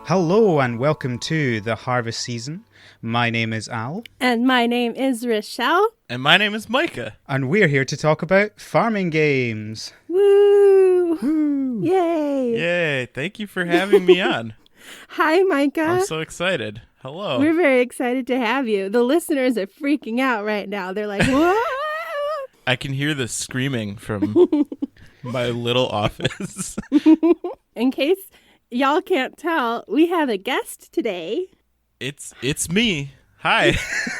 Hello and welcome to the harvest season. My name is Al. And my name is Rochelle. And my name is Micah. And we're here to talk about farming games. Woo! Woo! Yay! Yay, thank you for having me on. Hi, Micah. I'm so excited. Hello. We're very excited to have you. The listeners are freaking out right now. They're like, what? I can hear the screaming from my little office. In case y'all can't tell, we have a guest today. It's me. Hi.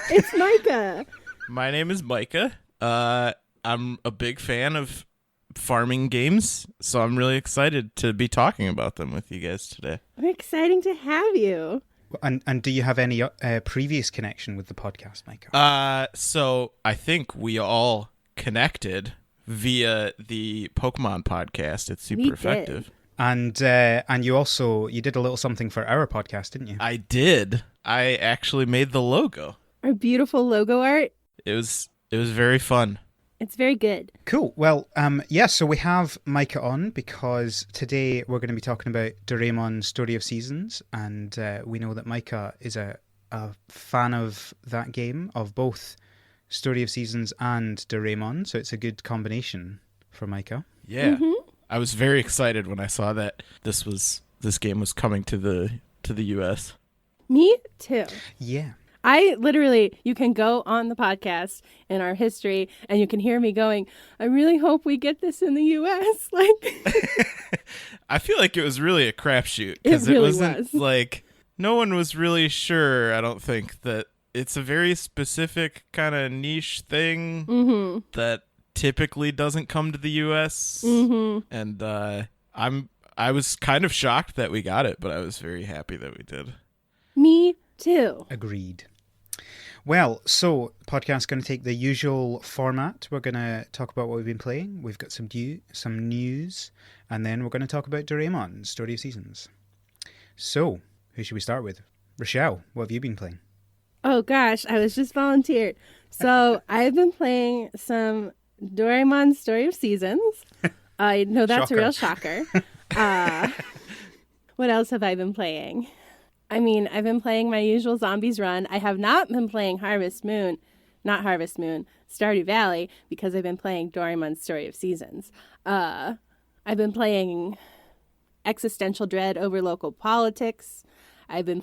It's Micah. My name is Micah. I'm a big fan of farming games, so I'm really excited to be talking about them with you guys today. We're exciting to have you. And do you have any previous connection with the podcast, Micah? So I think we all connected via the Pokemon podcast. It's super effective. And you did a little something for our podcast, didn't you? I did. I actually made the logo. Our beautiful logo art. It was very fun. It's very good. Cool. Well, so we have Micah on because today we're going to be talking about Doraemon Story of Seasons, and we know that Micah is a fan of that game, of both Story of Seasons and Doraemon, so it's a good combination for Micah. Yeah. Mm-hmm. I was very excited when I saw that this game was coming to the US. Me too. Yeah. You can go on the podcast in our history and you can hear me going, I really hope we get this in the US. I feel like it was really a crapshoot because it wasn't like no one was really sure. I don't think that it's a very specific kind of niche thing that typically doesn't come to the US. And I was kind of shocked that we got it, but I was very happy that we did. Me too. Agreed. Well, so the podcast's going to take the usual format. We're going to talk about what we've been playing. We've got some news, and then we're going to talk about Doraemon Story of Seasons. So, who should we start with? Rochelle, what have you been playing? Oh gosh, I was just volunteered. So I've been playing some Doraemon Story of Seasons. I know that's Shocker. A real shocker. What else have I been playing? I mean, I've been playing my usual Zombies Run. I have not been playing Stardew Valley, because I've been playing Doraemon Story of Seasons. I've been playing Existential Dread over local politics. I've been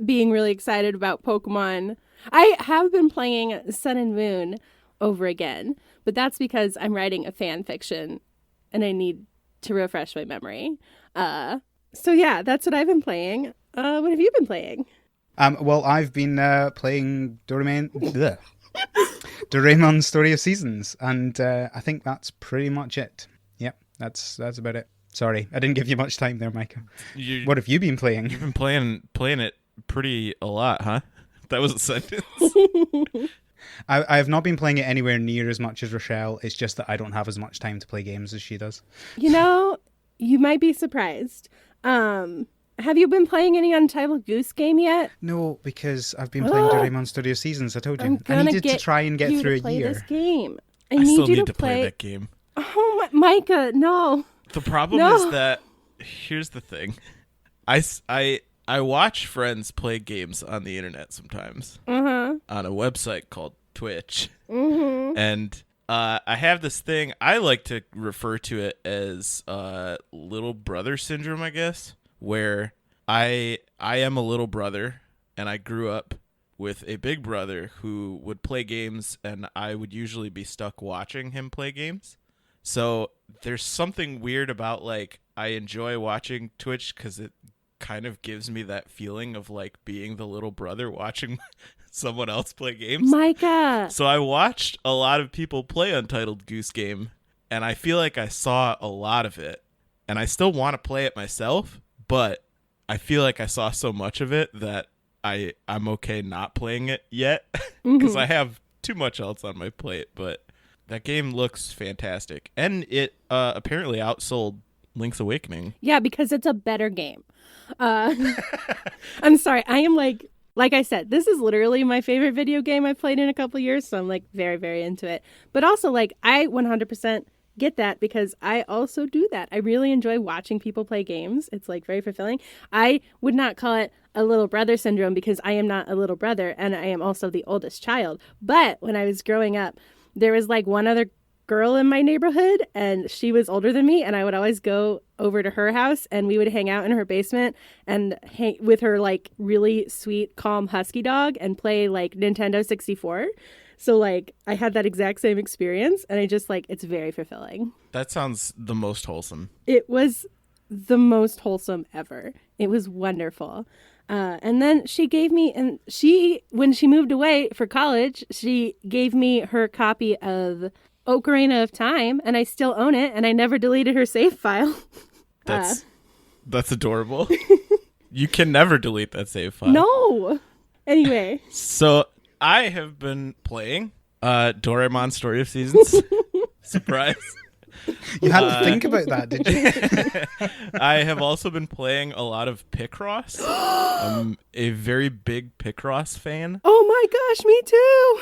being really excited about Pokemon. I have been playing Sun and Moon over again, but that's because I'm writing a fan fiction and I need to refresh my memory. So yeah, that's what I've been playing. What have you been playing? Well, I've been playing Doraemon Story of Seasons, and I think that's pretty much it. Yep, that's about it. Sorry, I didn't give you much time there, Micah. What have you been playing? You've been playing it a lot, huh? That was a sentence. I have not been playing it anywhere near as much as Rochelle. It's just that I don't have as much time to play games as she does. You know, you might be surprised. Have you been playing any Untitled Goose Game yet? No, because I've been playing Doraemon Studio Seasons. I told you. I needed to try and get through a year. This game. I still need to play that game. Oh, Micah, no. The problem is that here's the thing. I watch friends play games on the internet sometimes on a website called Twitch, and I have this thing. I like to refer to it as little brother syndrome, I guess, where I am a little brother and I grew up with a big brother who would play games and I would usually be stuck watching him play games. So there's something weird about, like, I enjoy watching Twitch because it kind of gives me that feeling of, like, being the little brother watching someone else play games. Micah! So I watched a lot of people play Untitled Goose Game, and I feel like I saw a lot of it. And I still want to play it myself, but I feel like I saw so much of it that I'm okay not playing it yet because I have too much else on my plate. But that game looks fantastic, and it apparently outsold Link's Awakening. Yeah, because it's a better game. I'm sorry. I am like I said, this is literally my favorite video game I've played in a couple of years, so I'm like very, very into it. But also, like, I 100% get that because I also do that. I really enjoy watching people play games. It's like very fulfilling. I would not call it a little brother syndrome because I am not a little brother and I am also the oldest child. But when I was growing up, there was like one other girl in my neighborhood and she was older than me, and I would always go over to her house and we would hang out in her basement and hang with her like really sweet, calm husky dog and play like Nintendo 64. So like I had that exact same experience and I just like, it's very fulfilling. That sounds the most wholesome. It was the most wholesome ever. It was wonderful. And then she gave me, and when she moved away for college, she gave me her copy of Ocarina of Time, and I still own it, and I never deleted her save file. That's adorable. You can never delete that save file. No. Anyway. So I have been playing Doraemon Story of Seasons. Surprise. You had to think about that, did you? I have also been playing a lot of Picross. I'm a very big Picross fan. Oh my gosh, me too.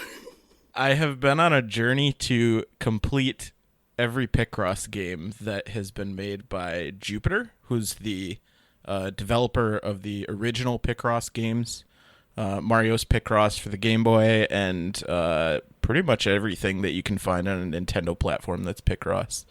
I have been on a journey to complete every Picross game that has been made by Jupiter, who's the developer of the original Picross games, Mario's Picross for the Game Boy, and pretty much everything that you can find on a Nintendo platform that's Picross.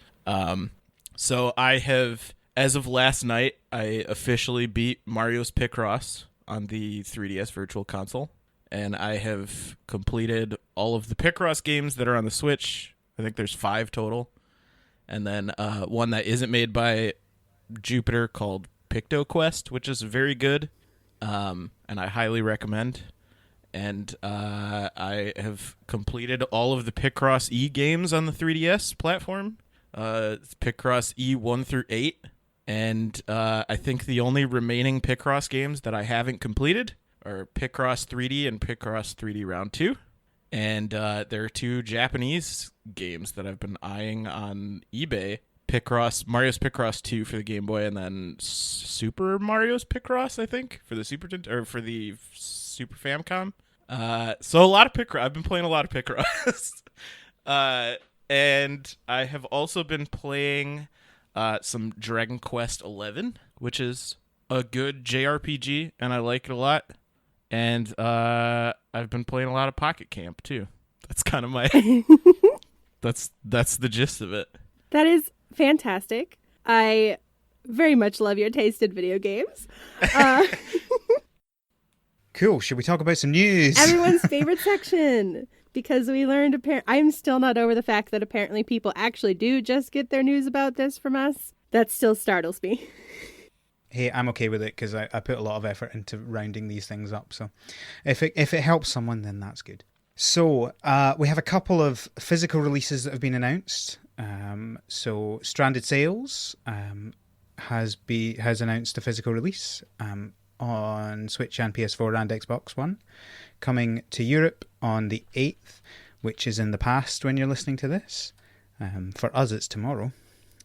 So I have, as of last night, I officially beat Mario's Picross on the 3DS Virtual Console. And I have completed all of the Picross games that are on the Switch. I think there's 5 total. And then one that isn't made by Jupiter called PictoQuest, which is very good. And I highly recommend. And I have completed all of the Picross E games on the 3DS platform. It's Picross E 1 through 8. And I think the only remaining Picross games that I haven't completed are Picross 3D and Picross 3D Round 2. And there are 2 Japanese games that I've been eyeing on eBay. Mario's Picross 2 for the Game Boy, and then Super Mario's Picross, I think, for the Super Famicom. So a lot of Picross. I've been playing a lot of Picross. And I have also been playing some Dragon Quest 11, which is a good JRPG, and I like it a lot. And I've been playing a lot of Pocket Camp too. That's kind of my that's the gist of it. That is fantastic. I very much love your taste in video games. Cool. Should we talk about some news? Everyone's favorite section. Because we learned, I'm still not over the fact that apparently people actually do just get their news about this from us. That still startles me. Hey, I'm okay with it because I put a lot of effort into rounding these things up. So if it helps someone, then that's good. So we have a couple of physical releases that have been announced. So Stranded Sails has announced a physical release on Switch and PS4 and Xbox One, coming to Europe on the 8th, which is in the past when you're listening to this. For us, it's tomorrow.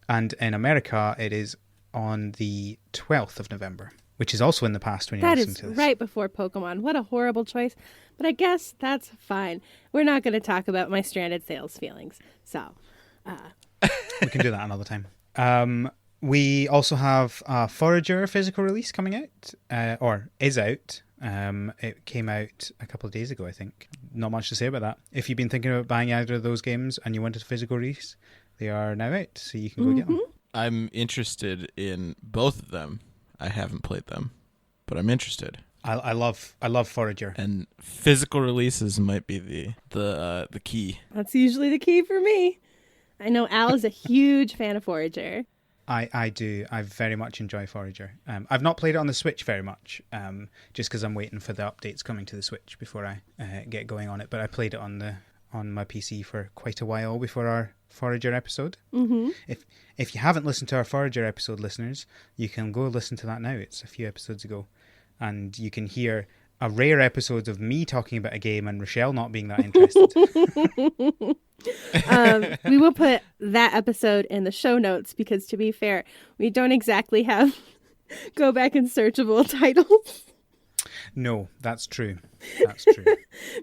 And in America, it is on the 12th of November, which is also in the past when you're listening to this. That is right before Pokemon. What a horrible choice. But I guess that's fine. We're not going to talk about my Stranded Sails feelings. So, we can do that another time. We also have a Forager physical release coming out, or is out. It came out a couple of days ago, I think. Not much to say about that. If you've been thinking about buying either of those games and you wanted a physical release, they are now out, so you can go get them. I'm interested in both of them. I haven't played them, but I'm interested. I love Forager, and physical releases might be the key. That's usually the key for me. I know Al is a huge fan of Forager. I do. I very much enjoy Forager. I've not played it on the Switch very much, just because I'm waiting for the updates coming to the Switch before I get going on it. But I played it on my PC for quite a while before our Forager episode. Mm-hmm. If you haven't listened to our Forager episode, listeners, you can go listen to that now. It's a few episodes ago, and you can hear a rare episode of me talking about a game and Rochelle not being that interested. We will put that episode in the show notes because, to be fair, we don't exactly have go back and searchable titles. No, that's true. That's true.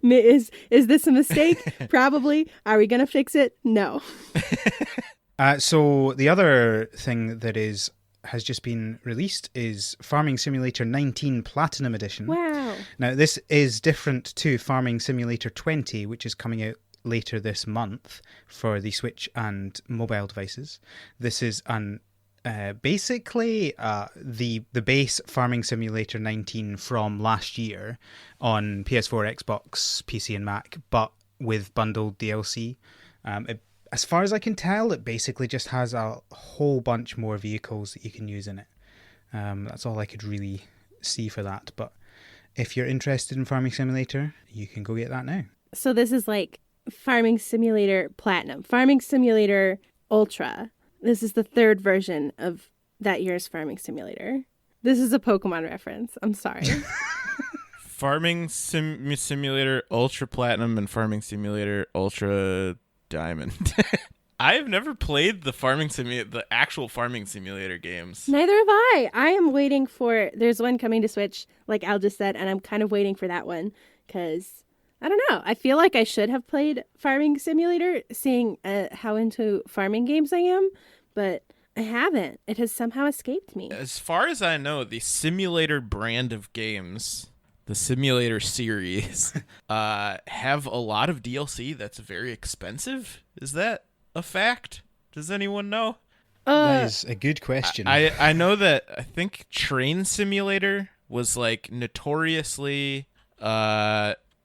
Is this a mistake? Probably. Are we going to fix it? No. So the other thing that has just been released is Farming Simulator 19 Platinum Edition. Wow. Now, this is different to Farming Simulator 20, which is coming out later this month for the Switch and mobile devices. This is basically the base Farming Simulator 19 from last year on PS4, Xbox, PC, and Mac, but with bundled DLC. As far as I can tell, it basically just has a whole bunch more vehicles that you can use in it. That's all I could really see for that. But if you're interested in Farming Simulator, you can go get that now. So this is like Farming Simulator Platinum, Farming Simulator Ultra. This is the third version of that year's Farming Simulator. This is a Pokemon reference. I'm sorry. Farming Simulator Ultra Platinum and Farming Simulator Ultra Diamond. I have never played the actual Farming Simulator games. Neither have I. I am waiting for, there's one coming to Switch, like Al just said, and I'm kind of waiting for that one because, I don't know, I feel like I should have played Farming Simulator, seeing how into farming games I am, but I haven't. It has somehow escaped me. As far as I know, the Simulator brand of games, the Simulator series, have a lot of DLC that's very expensive. Is that a fact? Does anyone know? That is a good question. I know that I think Train Simulator was like notoriously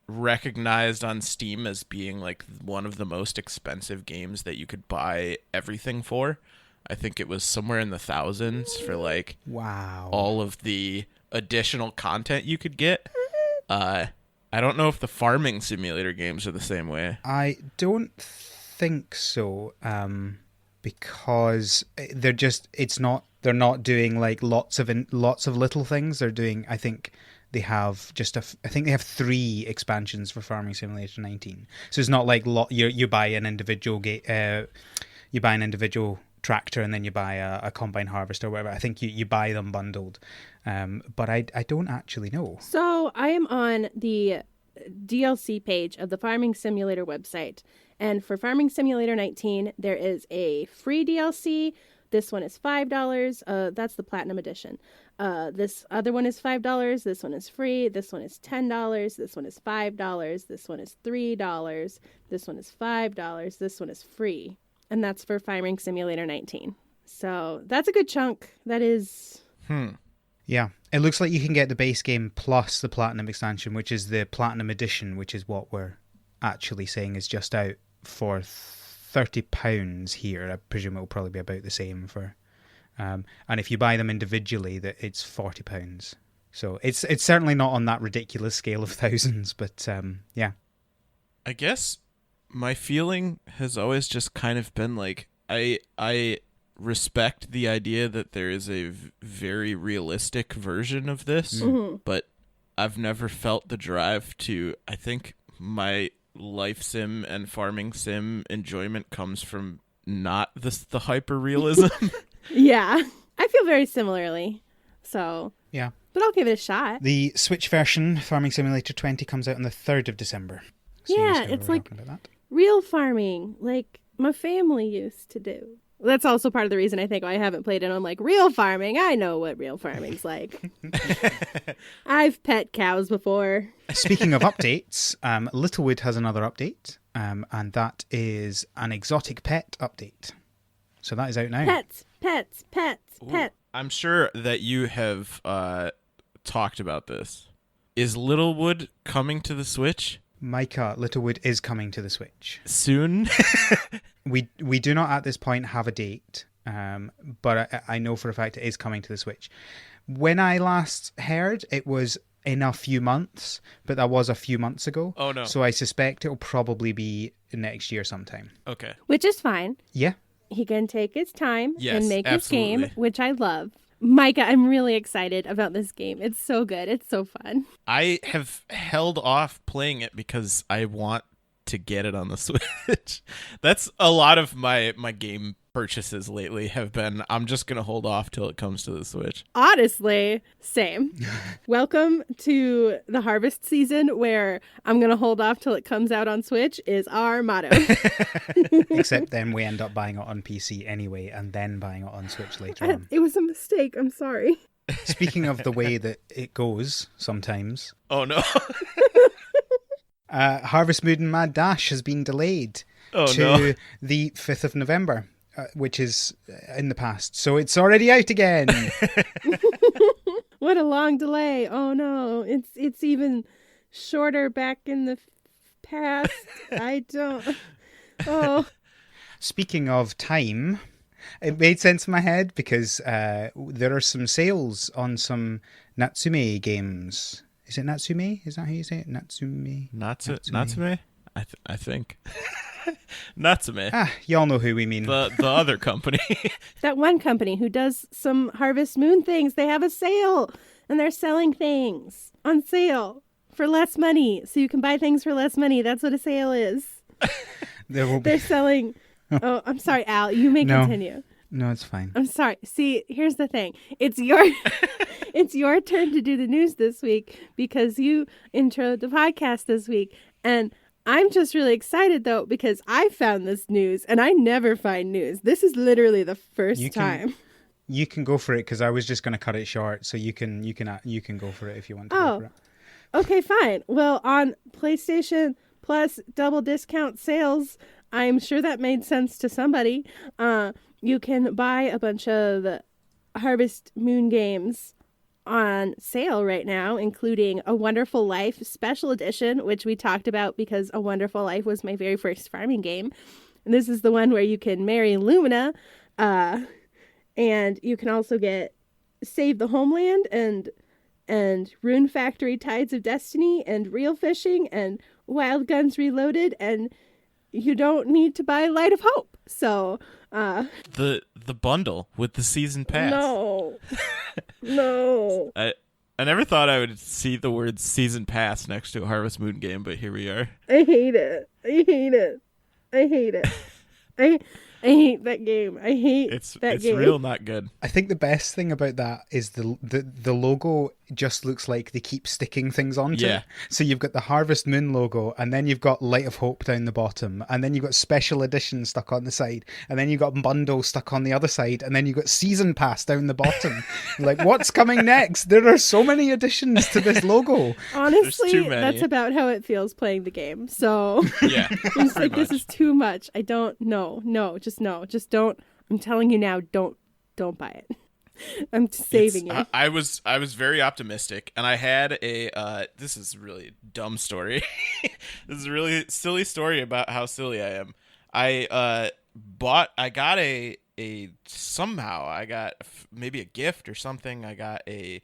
recognized on Steam as being like one of the most expensive games that you could buy everything for. I think it was somewhere in the thousands for like all of the additional content you could get. I don't know if the Farming Simulator games are the same way. I don't think so, because they're not doing like lots of little things. They're doing, I think they have I think they have 3 expansions for Farming Simulator 19. So it's not like you buy an individual tractor and then you buy a combine harvester or whatever. I think you buy them bundled, but I don't actually know. So I am on the DLC page of the Farming Simulator website, and for Farming Simulator 19 there is a free DLC. This one is $5. That's the Platinum Edition. This other one is $5. This one is free. This one is $10. This one is $5. This one is $3. This one is $5. This one is free. And that's for Farming Simulator 19. So that's a good chunk. That is... Yeah. It looks like you can get the base game plus the Platinum expansion, which is the Platinum Edition, which is what we're actually saying is just out for £30 here. I presume it will probably be about the same for... and if you buy them individually, that it's £40. So it's certainly not on that ridiculous scale of thousands, but yeah. I guess my feeling has always just kind of been like, I respect the idea that there is a very realistic version of this, but I've never felt the drive to, I think my life sim and farming sim enjoyment comes from not the hyper realism. Yeah, I feel very similarly. So, yeah. But I'll give it a shot. The Switch version, Farming Simulator 20, comes out on the 3rd of December. Yeah, it's like real farming, like my family used to do. That's also part of the reason I think I haven't played it on like real farming. I know what real farming's like. I've pet cows before. Speaking of updates, Littlewood has another update, and that is an exotic pet update. So that is out now. Pets. Ooh, I'm sure that you have talked about this. Is Littlewood coming to the Switch? Micah, Littlewood is coming to the Switch. Soon? We do not at this point have a date, but I know for a fact it is coming to the Switch. When I last heard, it was in a few months, but that was a few months ago. Oh, no. So I suspect it'll probably be next year sometime. Okay. Which is fine. Yeah. He can take his time and make absolutely. his game, which I love. Micah, I'm really excited about this game. It's so good. It's so fun. I have held off playing it because I want to get it on the Switch. That's a lot of my game purchases lately have been, I'm just going to hold off till it comes to the Switch. Honestly, same. Welcome to the harvest season where I'm going to hold off till it comes out on Switch is our motto. Except then we end up buying it on PC anyway and then buying it on Switch later on. It was a mistake. I'm sorry. Speaking of the way that it goes sometimes. Oh, no. Harvest Moon Mad Dash has been delayed to the 5th of November. Which is in the past. So it's already out again. What a long delay. Oh no. It's even shorter back in the past. I don't. Oh. Speaking of time, it made sense in my head because there are some sales on some Natsume games. Is it Natsume? Is that how you say it? Natsume? Natsume? I think. Natsume. Y'all know who we mean. The other company. That one company who does some Harvest Moon things. They have a sale and they're selling things on sale for less money. So you can buy things for less money. That's what a sale is. They're selling. Oh, I'm sorry, Al. You may continue. No, it's fine. I'm sorry. See, here's the thing. It's your turn to do the news this week because you introed the podcast this week. And I'm just really excited, though, because I found this news, and I never find news. This is literally the first time. You can go for it, because I was just going to cut it short, so you can go for it if you want to go for it. Okay, fine. Well, on PlayStation Plus double discount sales, I'm sure that made sense to somebody. You can buy a bunch of Harvest Moon games on sale right now, including A Wonderful Life Special Edition, which we talked about because A Wonderful Life was my very first farming game. And this is the one where you can marry Lumina, and you can also get Save the Homeland and Rune Factory Tides of Destiny and Real Fishing and Wild Guns Reloaded, and you don't need to buy Light of Hope. So the bundle with the season pass. No. I never thought I would see the word season pass next to a Harvest Moon game, but here we are. I hate it. I hate that game. I hate that game. It's real not good. I think the best thing about that is the logo just looks like they keep sticking things onto it. So you've got the Harvest Moon logo, and then you've got Light of Hope down the bottom, and then you've got Special Edition stuck on the side, and then you've got Bundle stuck on the other side, and then you've got Season Pass down the bottom. Like, what's coming next? There are so many additions to this logo. Honestly, that's about how it feels playing the game. So yeah, it's like, this is too much. I don't know. Just don't. I'm telling you now, don't buy it. I'm saving you. I was very optimistic, and I had a this is a really dumb story. This is a really silly story about how silly I am. I got maybe a gift or something. I got an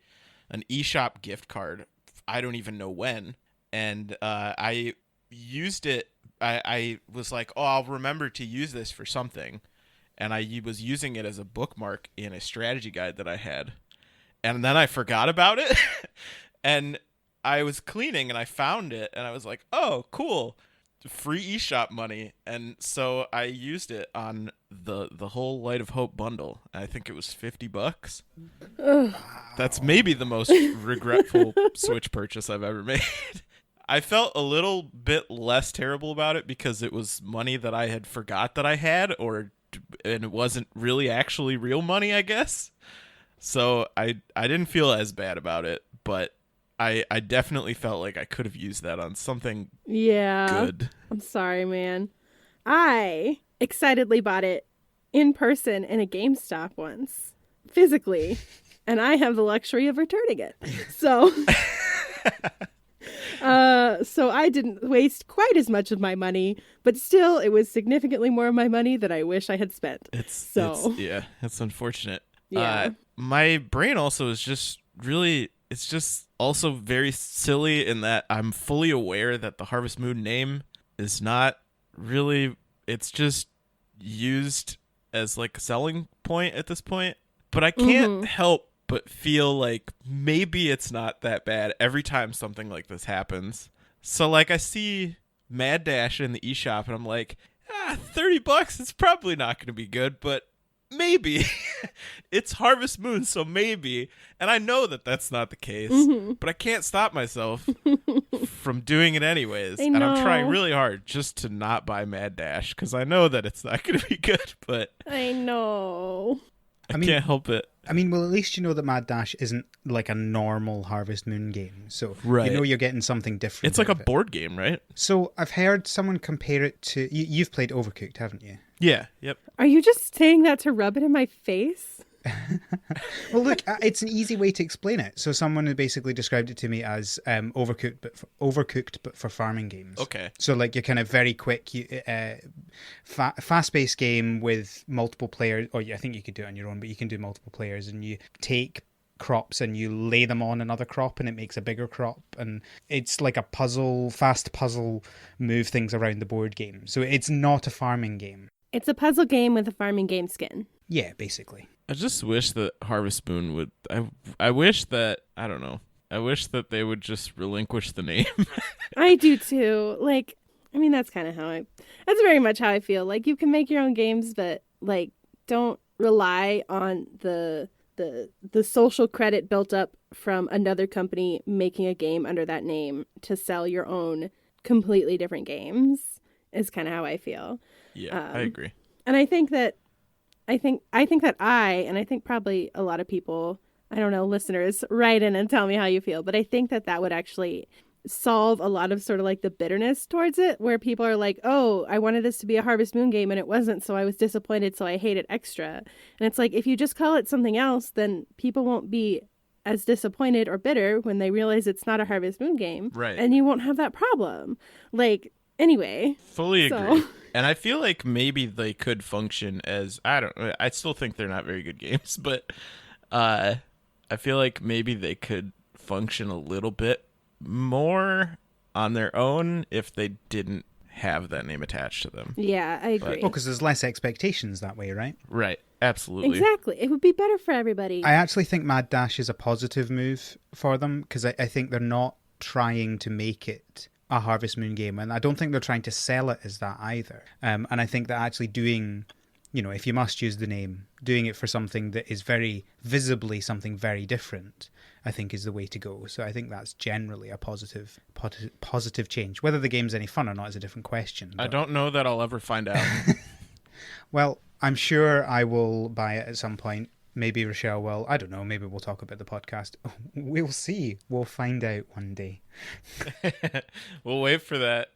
eShop gift card. I don't even know when, and I used it. I was like, oh, I'll remember to use this for something. And I was using it as a bookmark in a strategy guide that I had. And then I forgot about it. And I was cleaning and I found it. And I was like, oh, cool. Free eShop money. And so I used it on the whole Light of Hope bundle. I think it was $50. That's maybe the most regretful Switch purchase I've ever made. I felt a little bit less terrible about it because it was money that I had forgot that I had, and it wasn't really actually real money, I guess. So I didn't feel as bad about it, but I definitely felt like I could have used that on something good. I'm sorry, man. I excitedly bought it in person in a GameStop once, physically, and I have the luxury of returning it. So so I didn't waste quite as much of my money, but still it was significantly more of my money that I wish I had spent. It's unfortunate. Yeah. My brain also is just really, it's just also very silly in that I'm fully aware that the Harvest Moon name is not really, it's just used as like a selling point at this point, but I can't help but feel like maybe it's not that bad every time something like this happens. So like I see Mad Dash in the eShop, and I'm like, $30. It's probably not going to be good, but maybe. It's Harvest Moon, so maybe. And I know that that's not the case, but I can't stop myself from doing it anyways. And I'm trying really hard just to not buy Mad Dash because I know that it's not going to be good, but I know. I can't help it. I mean, well, at least you know that Mad Dash isn't like a normal Harvest Moon game. So Right. you know you're getting something different. It's like out a of it. board game, right? So I've heard someone compare it to... You've played Overcooked, haven't you? Yeah, yep. Are you just saying that to rub it in my face? Well, look, it's an easy way to explain it. So someone who basically described it to me as overcooked, but for farming games. Okay. So like you're kind of very quick, fast-paced game with multiple players, or I think you could do it on your own, but you can do multiple players, and you take crops and you lay them on another crop, and it makes a bigger crop, and it's like a fast puzzle, move things around the board game. So it's not a farming game. It's a puzzle game with a farming game skin. Yeah, basically. I just wish that Harvest Moon would... I wish that... I don't know. I wish that they would just relinquish the name. I do too. Like, I mean, that's kind of that's very much how I feel. Like, you can make your own games, but like, don't rely on the social credit built up from another company making a game under that name to sell your own completely different games, is kind of how I feel. Yeah, I agree. And I think that I think probably a lot of people, I don't know, listeners, write in and tell me how you feel, but I think that would actually solve a lot of sort of like the bitterness towards it, where people are like, oh, I wanted this to be a Harvest Moon game and it wasn't, so I was disappointed, so I hate it extra. And it's like, if you just call it something else, then people won't be as disappointed or bitter when they realize it's not a Harvest Moon game. Right. And you won't have that problem. Like, anyway. Fully so. agree. And I feel like maybe they could function as, I still think they're not very good games, but I feel like maybe they could function a little bit more on their own if they didn't have that name attached to them. Yeah, I agree. Well, because there's less expectations that way, right? Right. Absolutely. Exactly. It would be better for everybody. I actually think Mad Dash is a positive move for them, because I think they're not trying to make it a Harvest Moon game, and I don't think they're trying to sell it as that either. And I think that actually doing, if you must use the name, doing it for something that is very visibly something very different, I think is the way to go. So I think that's generally a positive change. Whether the game's any fun or not is a different question. I don't know that I'll ever find out. Well, I'm sure I will buy it at some point. Maybe Rochelle will. I don't know. Maybe we'll talk about the podcast. We'll see. We'll find out one day. We'll wait for that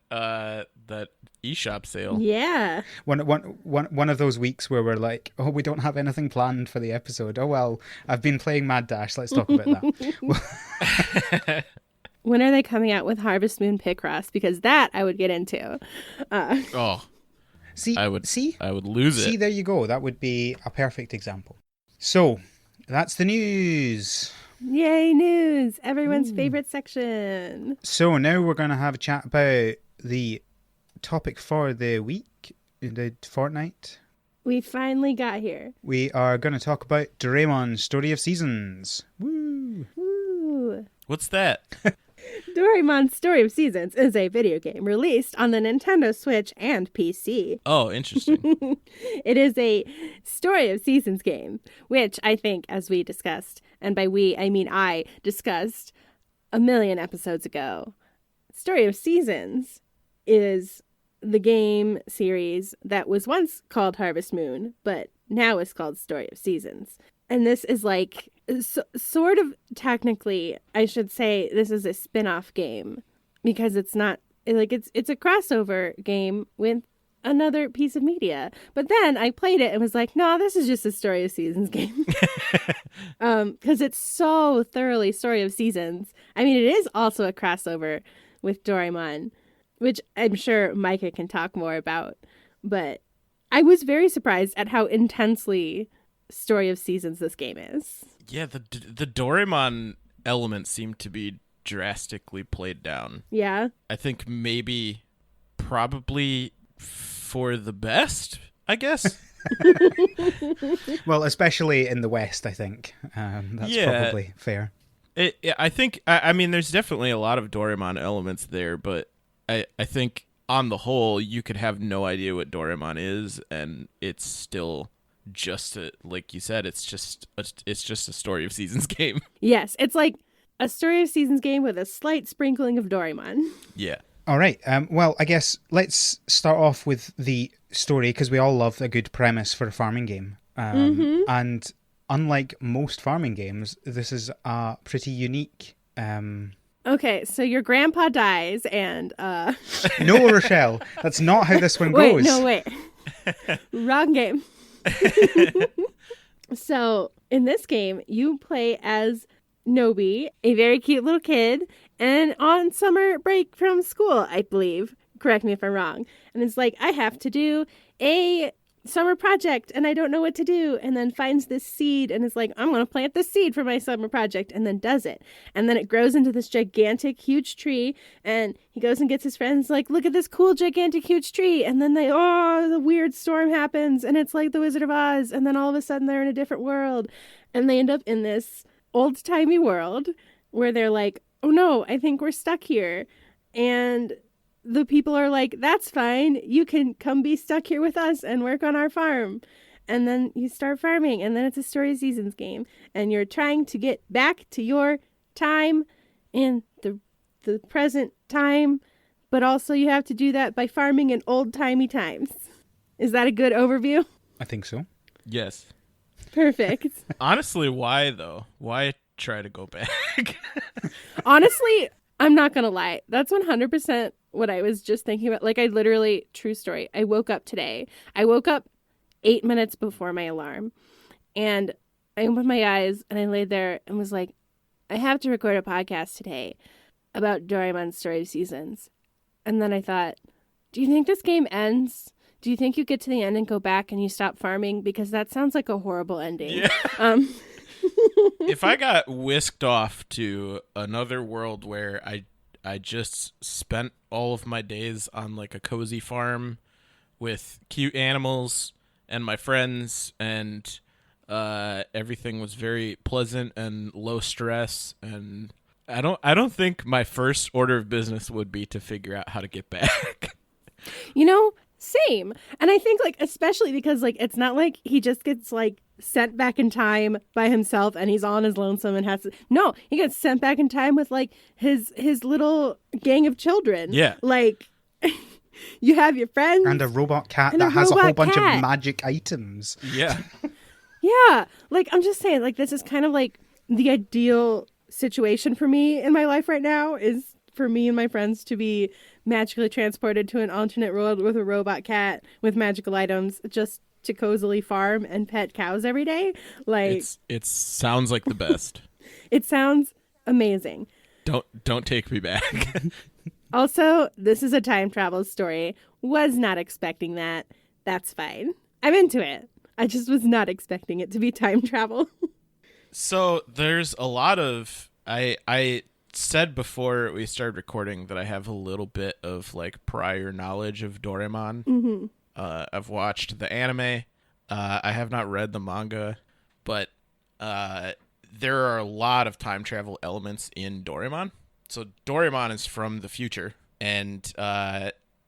eShop sale. Yeah. One of those weeks where we're like, oh, we don't have anything planned for the episode. Oh, well, I've been playing Mad Dash. Let's talk about that. When are they coming out with Harvest Moon Picross? Because that I would get into. See, I would lose it. See, there you go. That would be a perfect example. So, that's the news. Yay, news! Everyone's favorite section. So now we're going to have a chat about the topic for the week, the fortnight. We finally got here. We are going to talk about Doraemon Story of Seasons. Woo! Woo! What's that? Doraemon Story of Seasons is a video game released on the Nintendo Switch and PC. Oh, interesting. It is a Story of Seasons game, which I think, as we discussed, and by we, I mean I discussed a million episodes ago, Story of Seasons is the game series that was once called Harvest Moon, but now is called Story of Seasons. And this is like, sort of technically, I should say this is a spin-off game, because it's not, like, it's a crossover game with another piece of media. But then I played it and was like, no, this is just a Story of Seasons game. Because it's so thoroughly Story of Seasons. I mean, it is also a crossover with Doraemon, which I'm sure Micah can talk more about. But I was very surprised at how intensely Story of Seasons this game is. Yeah, the Doraemon elements seem to be drastically played down. Yeah. I think probably for the best, I guess. Well, especially in the West, I think. That's probably fair. I think, I mean, there's definitely a lot of Doraemon elements there, but I think on the whole, you could have no idea what Doraemon is, and it's still just like you said, it's just a Story of Seasons game. Yes, it's like a Story of Seasons game with a slight sprinkling of Doraemon. Yeah. All right. Well, I guess let's start off with the story, because we all love a good premise for a farming game. And unlike most farming games, this is a pretty unique... Okay, so your grandpa dies and... No, Rochelle, that's not how this one goes. Wait. Wrong game. So, in this game, you play as Nobi, a very cute little kid, and on summer break from school, I believe. Correct me if I'm wrong. And it's like, I have to do a summer project and I don't know what to do, and then finds this seed and is like, I'm going to plant this seed for my summer project, and then does it. And then it grows into this gigantic, huge tree, and he goes and gets his friends like, look at this cool, gigantic, huge tree. And then the weird storm happens and it's like the Wizard of Oz, and then all of a sudden they're in a different world, and they end up in this old-timey world where they're like, oh no, I think we're stuck here. And the people are like, that's fine. You can come be stuck here with us and work on our farm. And then you start farming, and then it's a Story of Seasons game. And you're trying to get back to your time in the present time, but also you have to do that by farming in old-timey times. Is that a good overview? I think so. Yes. Perfect. Honestly, why though? Why try to go back? Honestly, I'm not going to lie. That's 100% what I was just thinking about. Like, I literally, true story, I woke up today. I woke up 8 minutes before my alarm, and I opened my eyes and I laid there and was like, I have to record a podcast today about Doraemon Story of Seasons. And then I thought, do you think this game ends? Do you think you get to the end and go back and you stop farming? Because that sounds like a horrible ending. Yeah. If I got whisked off to another world where I just spent all of my days on like a cozy farm with cute animals and my friends, and everything was very pleasant and low stress, and I don't think my first order of business would be to figure out how to get back. You know, same. And I think, like, especially because, like, it's not like he just gets, like, sent back in time by himself and he's on his lonesome and has to... No, he gets sent back in time with, like, his little gang of children. Yeah. Like, you have your friends. And a robot cat that has a whole bunch of magic items. Yeah. Yeah. Like, I'm just saying, like, this is kind of, like, the ideal situation for me in my life right now, is for me and my friends to be magically transported to an alternate world with a robot cat with magical items, just to cozily farm and pet cows every day. Like, it sounds like the best. It sounds amazing. Don't take me back. Also, this is a time travel story. Was not expecting that. That's fine. I'm into it. I just was not expecting it to be time travel. So there's a lot of... I said before we started recording that I have a little bit of like prior knowledge of Doraemon. Mm-hmm. I've watched the anime. I have not read the manga, but there are a lot of time travel elements in Doraemon. So Doraemon is from the future, and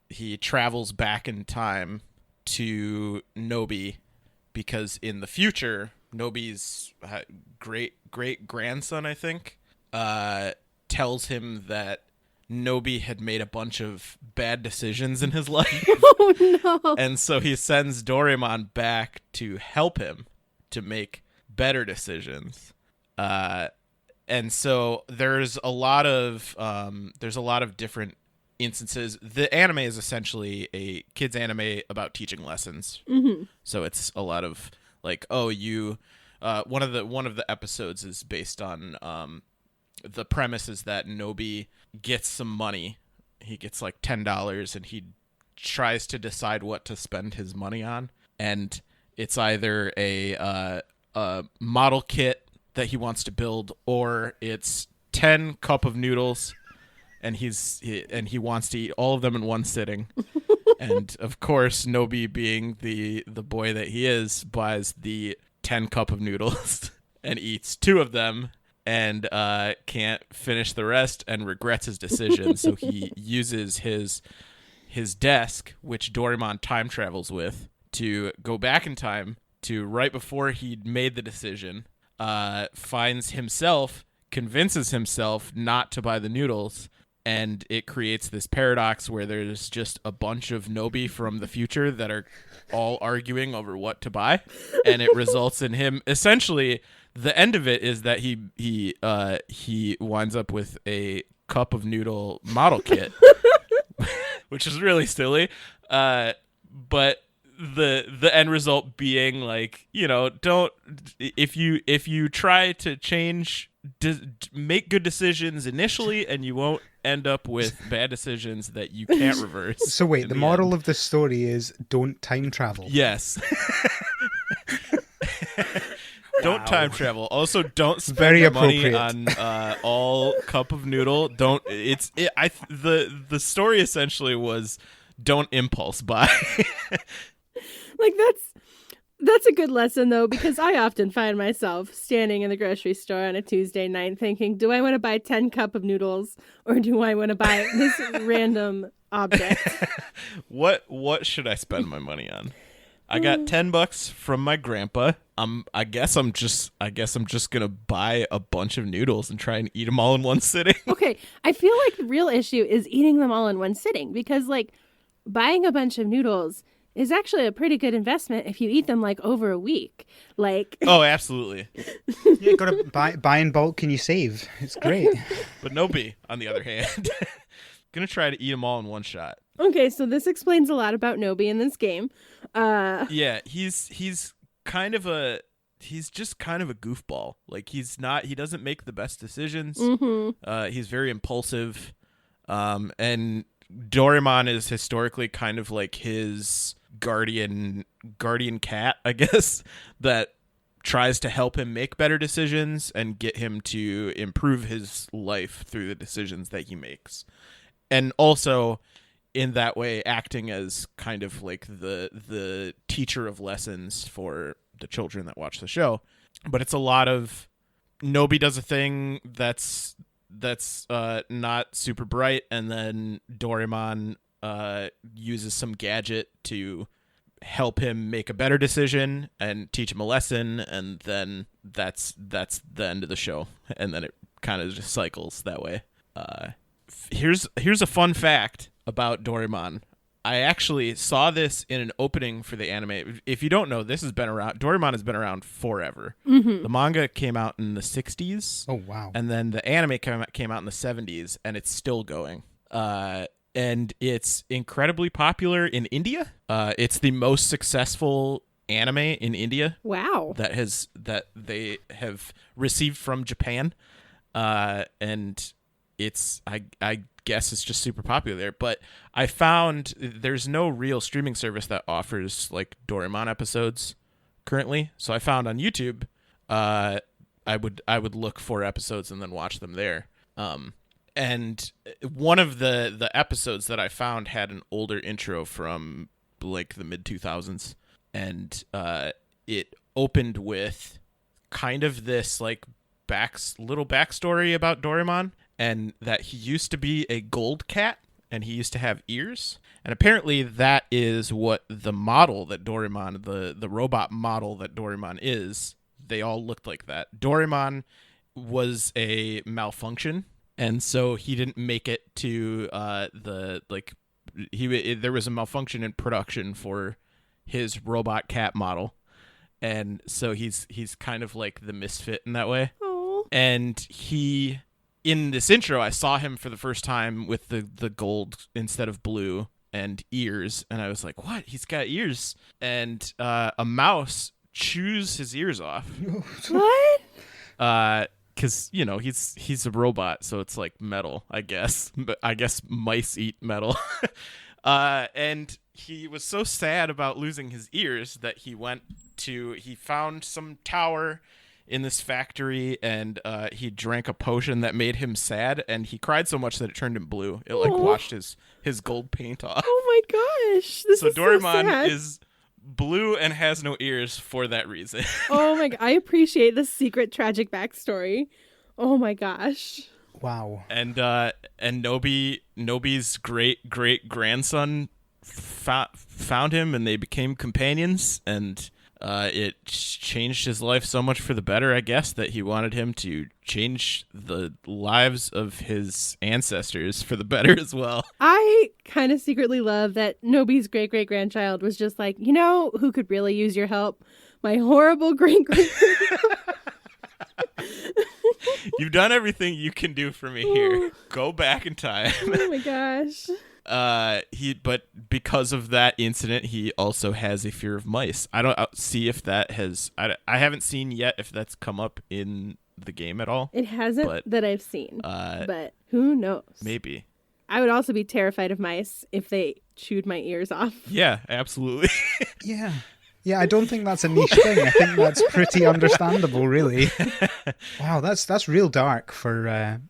he travels back in time to Nobi, because in the future, Nobi's great grandson, I think, tells him that Nobi had made a bunch of bad decisions in his life. Oh, no. And so he sends Doraemon back to help him to make better decisions. And so there's a lot of different instances. The anime is essentially a kids anime about teaching lessons. Mm-hmm. So it's a lot of like, one of the episodes is based on the premise is that Nobi gets some money. He gets like $10, and he tries to decide what to spend his money on. And it's either a model kit that he wants to build, or it's 10 cup of noodles, and he wants to eat all of them in one sitting. And of course, Nobi, being the boy that he is, buys the 10 cup of noodles and eats 2 of them, and can't finish the rest and regrets his decision. So he uses his desk, which Doraemon time travels with, to go back in time to right before he'd made the decision, convinces himself not to buy the noodles, and it creates this paradox where there's just a bunch of Nobi from the future that are all arguing over what to buy, and it results in him essentially. The end of it is that he winds up with a cup of noodle model kit, which is really silly. But the end result being like, don't if you try to make good decisions initially, and you won't end up with bad decisions that you can't reverse. So wait, the moral of the story is don't time travel. Yes. Don't time travel. Also, don't spend Very your money appropriate. on all cup of noodle. Don't. The story essentially was don't impulse buy. Like that's a good lesson though, because I often find myself standing in the grocery store on a Tuesday night thinking, do I want to buy 10 cup of noodles or do I want to buy this random object? What should I spend my money on? I got $10 from my grandpa. I guess I'm just gonna buy a bunch of noodles and try and eat them all in one sitting. Okay, I feel like the real issue is eating them all in one sitting, because like buying a bunch of noodles is actually a pretty good investment if you eat them like over a week. Like, oh, absolutely. You got to buy in bulk and you save. It's great. But Nobi, on the other hand, gonna try to eat them all in one shot. Okay, so this explains a lot about Nobi in this game. Yeah, he's just kind of a goofball. Like he doesn't make the best decisions. Mm-hmm. He's very impulsive. And Doraemon is historically kind of like his guardian cat, I guess, that tries to help him make better decisions and get him to improve his life through the decisions that he makes. And also, in that way, acting as kind of like the teacher of lessons for the children that watch the show. But it's a lot of Nobi does a thing that's not super bright, and then Doraemon uses some gadget to help him make a better decision and teach him a lesson, and then that's the end of the show, and then it kind of just cycles that way. Here's a fun fact about Doraemon. I actually saw this in an opening for the anime. If you don't know, this has been around. Doraemon has been around forever. Mm-hmm. The manga came out in the 60s. Oh, wow. And then the anime came out in the 70s, and it's still going. And it's incredibly popular in India. It's the most successful anime in India. Wow. That they have received from Japan. And it's I guess it's just super popular there. But I found there's no real streaming service that offers like Doraemon episodes currently. So I found on YouTube, I would look for episodes and then watch them there. And one of the episodes that I found had an older intro from like the mid 2000s, and it opened with kind of this like little backstory about Doraemon, and that he used to be a gold cat and he used to have ears. And apparently that is what the model that Doraemon, the robot model that Doraemon is, they all looked like that. Doraemon was a malfunction, and so he didn't make it to there was a malfunction in production for his robot cat model. And so he's kind of like the misfit in that way. Oh. And in this intro, I saw him for the first time with the gold instead of blue and ears, and I was like, what? He's got ears. And a mouse chews his ears off. What? Because, he's a robot, so it's like metal, I guess. But I guess mice eat metal. And he was so sad about losing his ears that he found some tower in this factory, and he drank a potion that made him sad, and he cried so much that it turned him blue. It like washed his gold paint off. Oh my gosh. This is Doraemon so sad. is blue and has no ears for that reason. Oh my god. I appreciate the secret tragic backstory. Oh my gosh. Wow. And Nobi's great grandson found him, and they became companions, and it changed his life so much for the better, I guess, that he wanted him to change the lives of his ancestors for the better as well. I kind of secretly love that Nobi's great-great-grandchild was just like, you know who could really use your help? My horrible great-great. You've done everything you can do for me here. Go back in time. Oh my gosh. But because of that incident, he also has a fear of mice. I don't see if that has. I haven't seen yet if that's come up in the game at all. It hasn't that I've seen. But who knows? Maybe. I would also be terrified of mice if they chewed my ears off. Yeah, absolutely. Yeah. Yeah, I don't think that's a niche thing. I think that's pretty understandable, really. Wow, that's real dark for a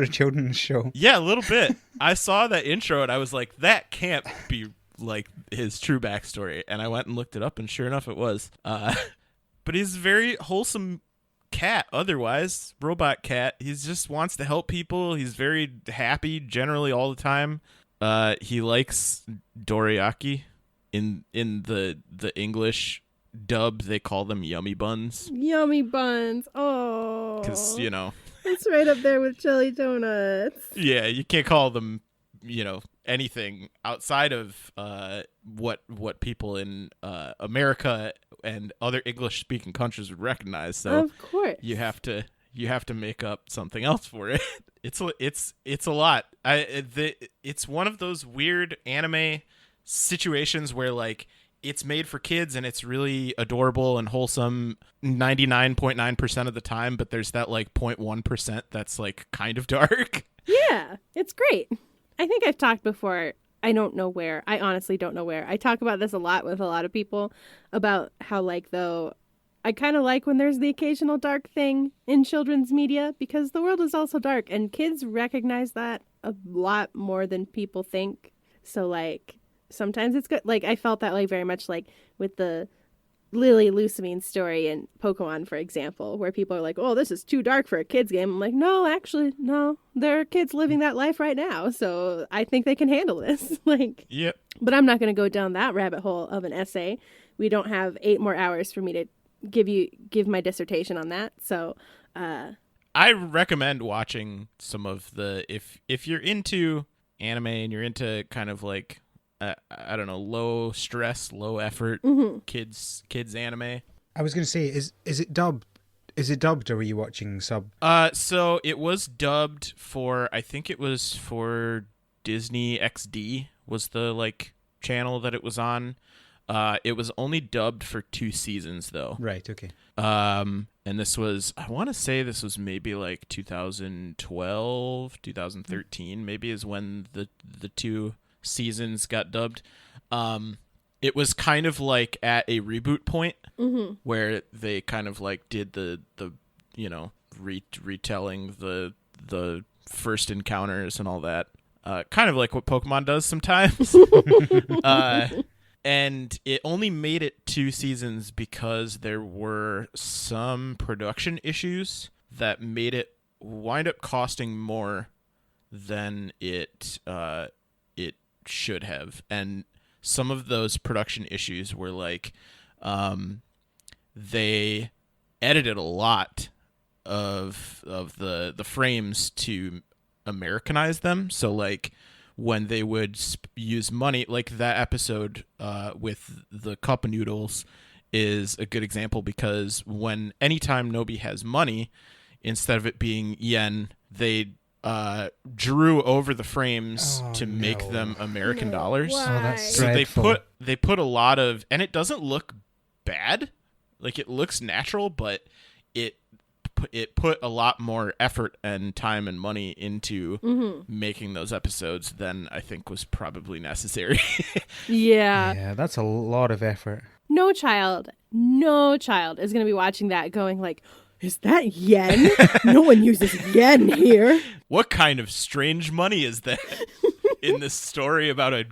children's show. Yeah, a little bit. I saw that intro and I was like, that can't be like his true backstory. And I went and looked it up, and sure enough, it was. But he's a very wholesome cat otherwise. Robot cat. He just wants to help people. He's very happy generally all the time. He likes dorayaki. In the English dub, they call them yummy buns. Yummy buns. Oh. Because, it's right up there with jelly donuts. Yeah, you can't call them, anything outside of what people in America and other English-speaking countries would recognize. So of course, you have to make up something else for it. It's a lot. It's one of those weird anime situations where like it's made for kids and it's really adorable and wholesome 99.9% of the time, but there's that like 0.1% that's like kind of dark. Yeah, it's great. I think I've talked before. I don't know where. I honestly don't know where. I talk about this a lot with a lot of people about how like though I kind of like when there's the occasional dark thing in children's media, because the world is also dark and kids recognize that a lot more than people think. So like sometimes it's good. Like I felt that way very much like with the Lily Lucamine story in Pokemon, for example, where people are like, oh, this is too dark for a kid's game. I'm like, no, actually, no. There are kids living that life right now. So I think they can handle this. Like, yep. But I'm not going to go down that rabbit hole of an essay. We don't have 8 more hours for me to give my dissertation on that. So I recommend watching some of the, if you're into anime and you're into kind of like, I don't know, low stress, low effort kids anime. I was going to say, is it dubbed? Is it dubbed, or were you watching sub? So it was dubbed for, I think it was for Disney XD was the like channel that it was on. It was only dubbed for 2 seasons though. Right. Okay. And this was, I want to say this was maybe like 2012, 2013, maybe is when the 2 seasons got dubbed. It was kind of like at a reboot point where they kind of like did the retelling the first encounters and all that, kind of like what Pokemon does sometimes. And it only made it 2 seasons because there were some production issues that made it wind up costing more than it should have. And some of those production issues were like they edited a lot of the frames to Americanize them. So like when they would use money, like that episode with the cup noodles is a good example, because anytime Nobi has money, instead of it being yen, they drew over the frames to make them American dollars. Why? Oh, that's So dreadful. they put a lot of, and it doesn't look bad, like it looks natural, but it put a lot more effort and time and money into making those episodes than I think was probably necessary. Yeah. Yeah, that's a lot of effort. No child is going to be watching that going like, is that yen? No one uses yen here. What kind of strange money is that in this story about a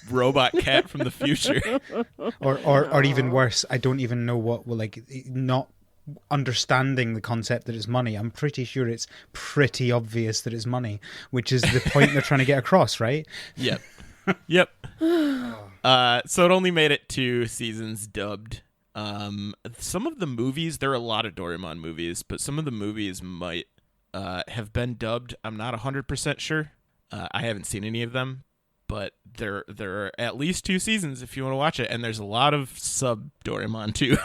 robot cat from the future? Or even worse, I don't even know what, like, not understanding the concept that it's money. I'm pretty sure it's pretty obvious that it's money, which is the point they're trying to get across, right? Yep. Yep. So it only made it 2 seasons dubbed. Some of the movies, there are a lot of Doraemon movies, but some of the movies might have been dubbed. I'm not 100% sure. I haven't seen any of them, but there are at least 2 seasons if you want to watch it, and there's a lot of sub Doraemon too,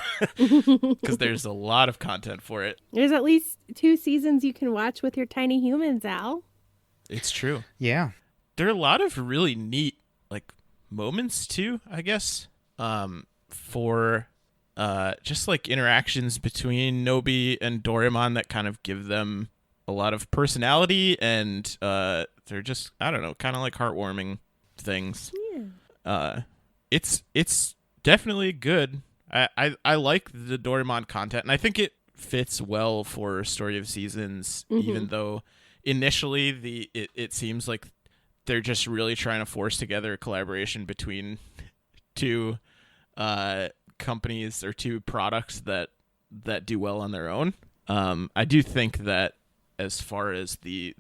because there's a lot of content for it. There's at least 2 seasons you can watch with your tiny humans, Al. It's true. Yeah. There are a lot of really neat like moments too, I guess, for just like interactions between Nobi and Doraemon that kind of give them a lot of personality, and they're just, I don't know, kind of like heartwarming things. Yeah. It's definitely good. I like the Doraemon content, and I think it fits well for Story of Seasons, even though initially it seems like they're just really trying to force together a collaboration between 2 companies or 2 products that do well on their own. I do think that as far as the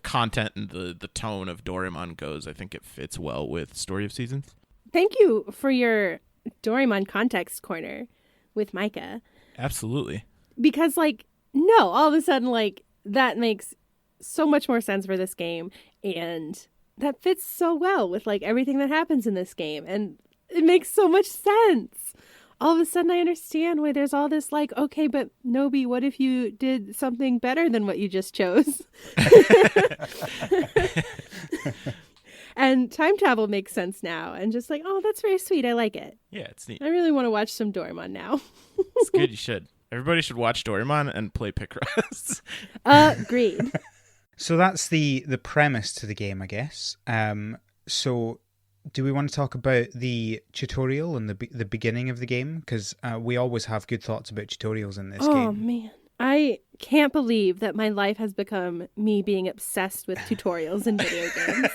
content and the tone of Doraemon goes, I think it fits well with Story of Seasons. Thank you for your Doraemon context corner with Micah. Absolutely. Because, like, no, all of a sudden, like, that makes so much more sense for this game, and that fits so well with, like, everything that happens in this game, and it makes so much sense. All of a sudden I understand why there's all this, like, okay, but Nobi, what if you did something better than what you just chose? And time travel makes sense now, and just like, oh, that's very sweet. I like it. Yeah, it's neat. I really want to watch some Doraemon now. It's good. You should. Everybody should watch Doraemon and play Picross. Agreed. So that's the premise to the game, I guess. So do we want to talk about the tutorial and the beginning of the game? Because we always have good thoughts about tutorials in this game. Oh, man. I can't believe that my life has become me being obsessed with tutorials in video games.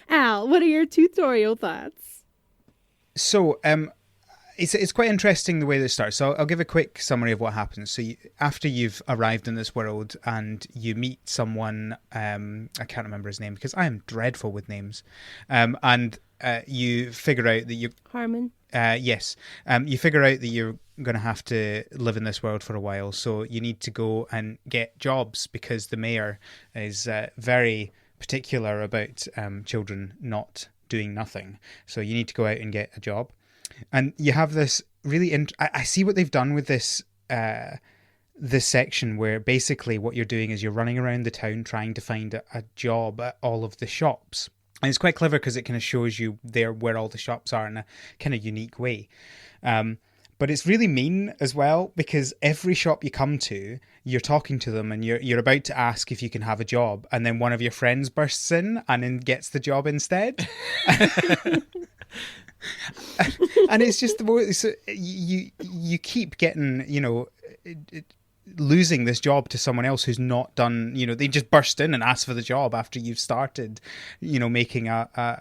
Al, what are your tutorial thoughts? So, it's quite interesting the way this starts. So I'll give a quick summary of what happens. So after you've arrived in this world and you meet someone, I can't remember his name because I am dreadful with names, and you figure out that you... Harmon? Yes. You figure out that you're going to have to live in this world for a while, so you need to go and get jobs because the mayor is very particular about children not doing nothing. So you need to go out and get a job. And you have this really... I see what they've done with this section where basically what you're doing is you're running around the town trying to find a job at all of the shops. And it's quite clever because it kind of shows you there where all the shops are in a kind of unique way. But it's really mean as well because every shop you come to, you're talking to them and you're about to ask if you can have a job. And then one of your friends bursts in and then gets the job instead. And it's just the more... So you keep getting, losing this job to someone else who's not done, they just burst in and ask for the job after you've started, making a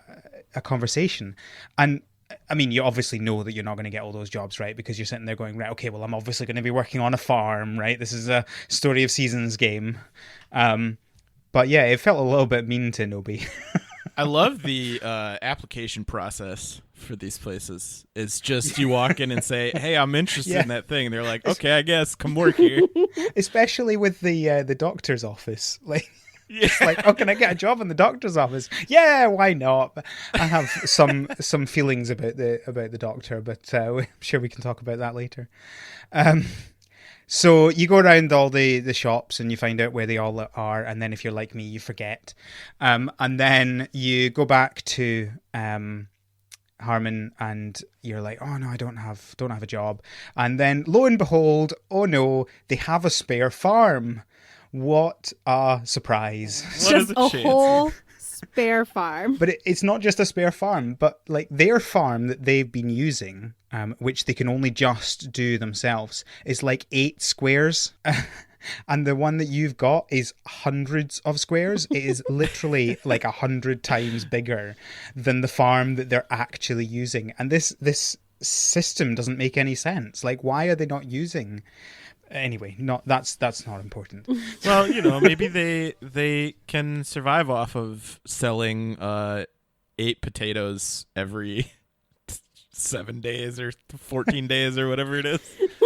conversation. And I mean, you obviously know that you're not going to get all those jobs, right? Because you're sitting there going, right, okay, well, I'm obviously going to be working on a farm, right? This is a Story of Seasons game. But yeah, it felt a little bit mean to Nobi. I love the application process for these places. It's just you walk in and say, hey, I'm interested in that thing. And they're like, okay, I guess, come work here. Especially with the doctor's office. Like, it's like, oh, can I get a job in the doctor's office? Yeah, why not? I have some feelings about the doctor, but I'm sure we can talk about that later. So you go around all the shops and you find out where they all are, and then if you're like me, you forget. And then you go back to Harmon and you're like, oh no, I don't have a job. And then lo and behold, oh no, they have a spare farm. What a surprise. Just a whole spare farm. But it's not just a spare farm, but like their farm that they've been using, which they can only just do themselves, is like 8 squares. And the one that you've got is hundreds of squares. It is literally like 100 times bigger than the farm that they're actually using. And this system doesn't make any sense. Like, why are they not using? Anyway, not that's not important. Well, maybe they can survive off of selling 8 potatoes every 7 days or 14 days or whatever it is.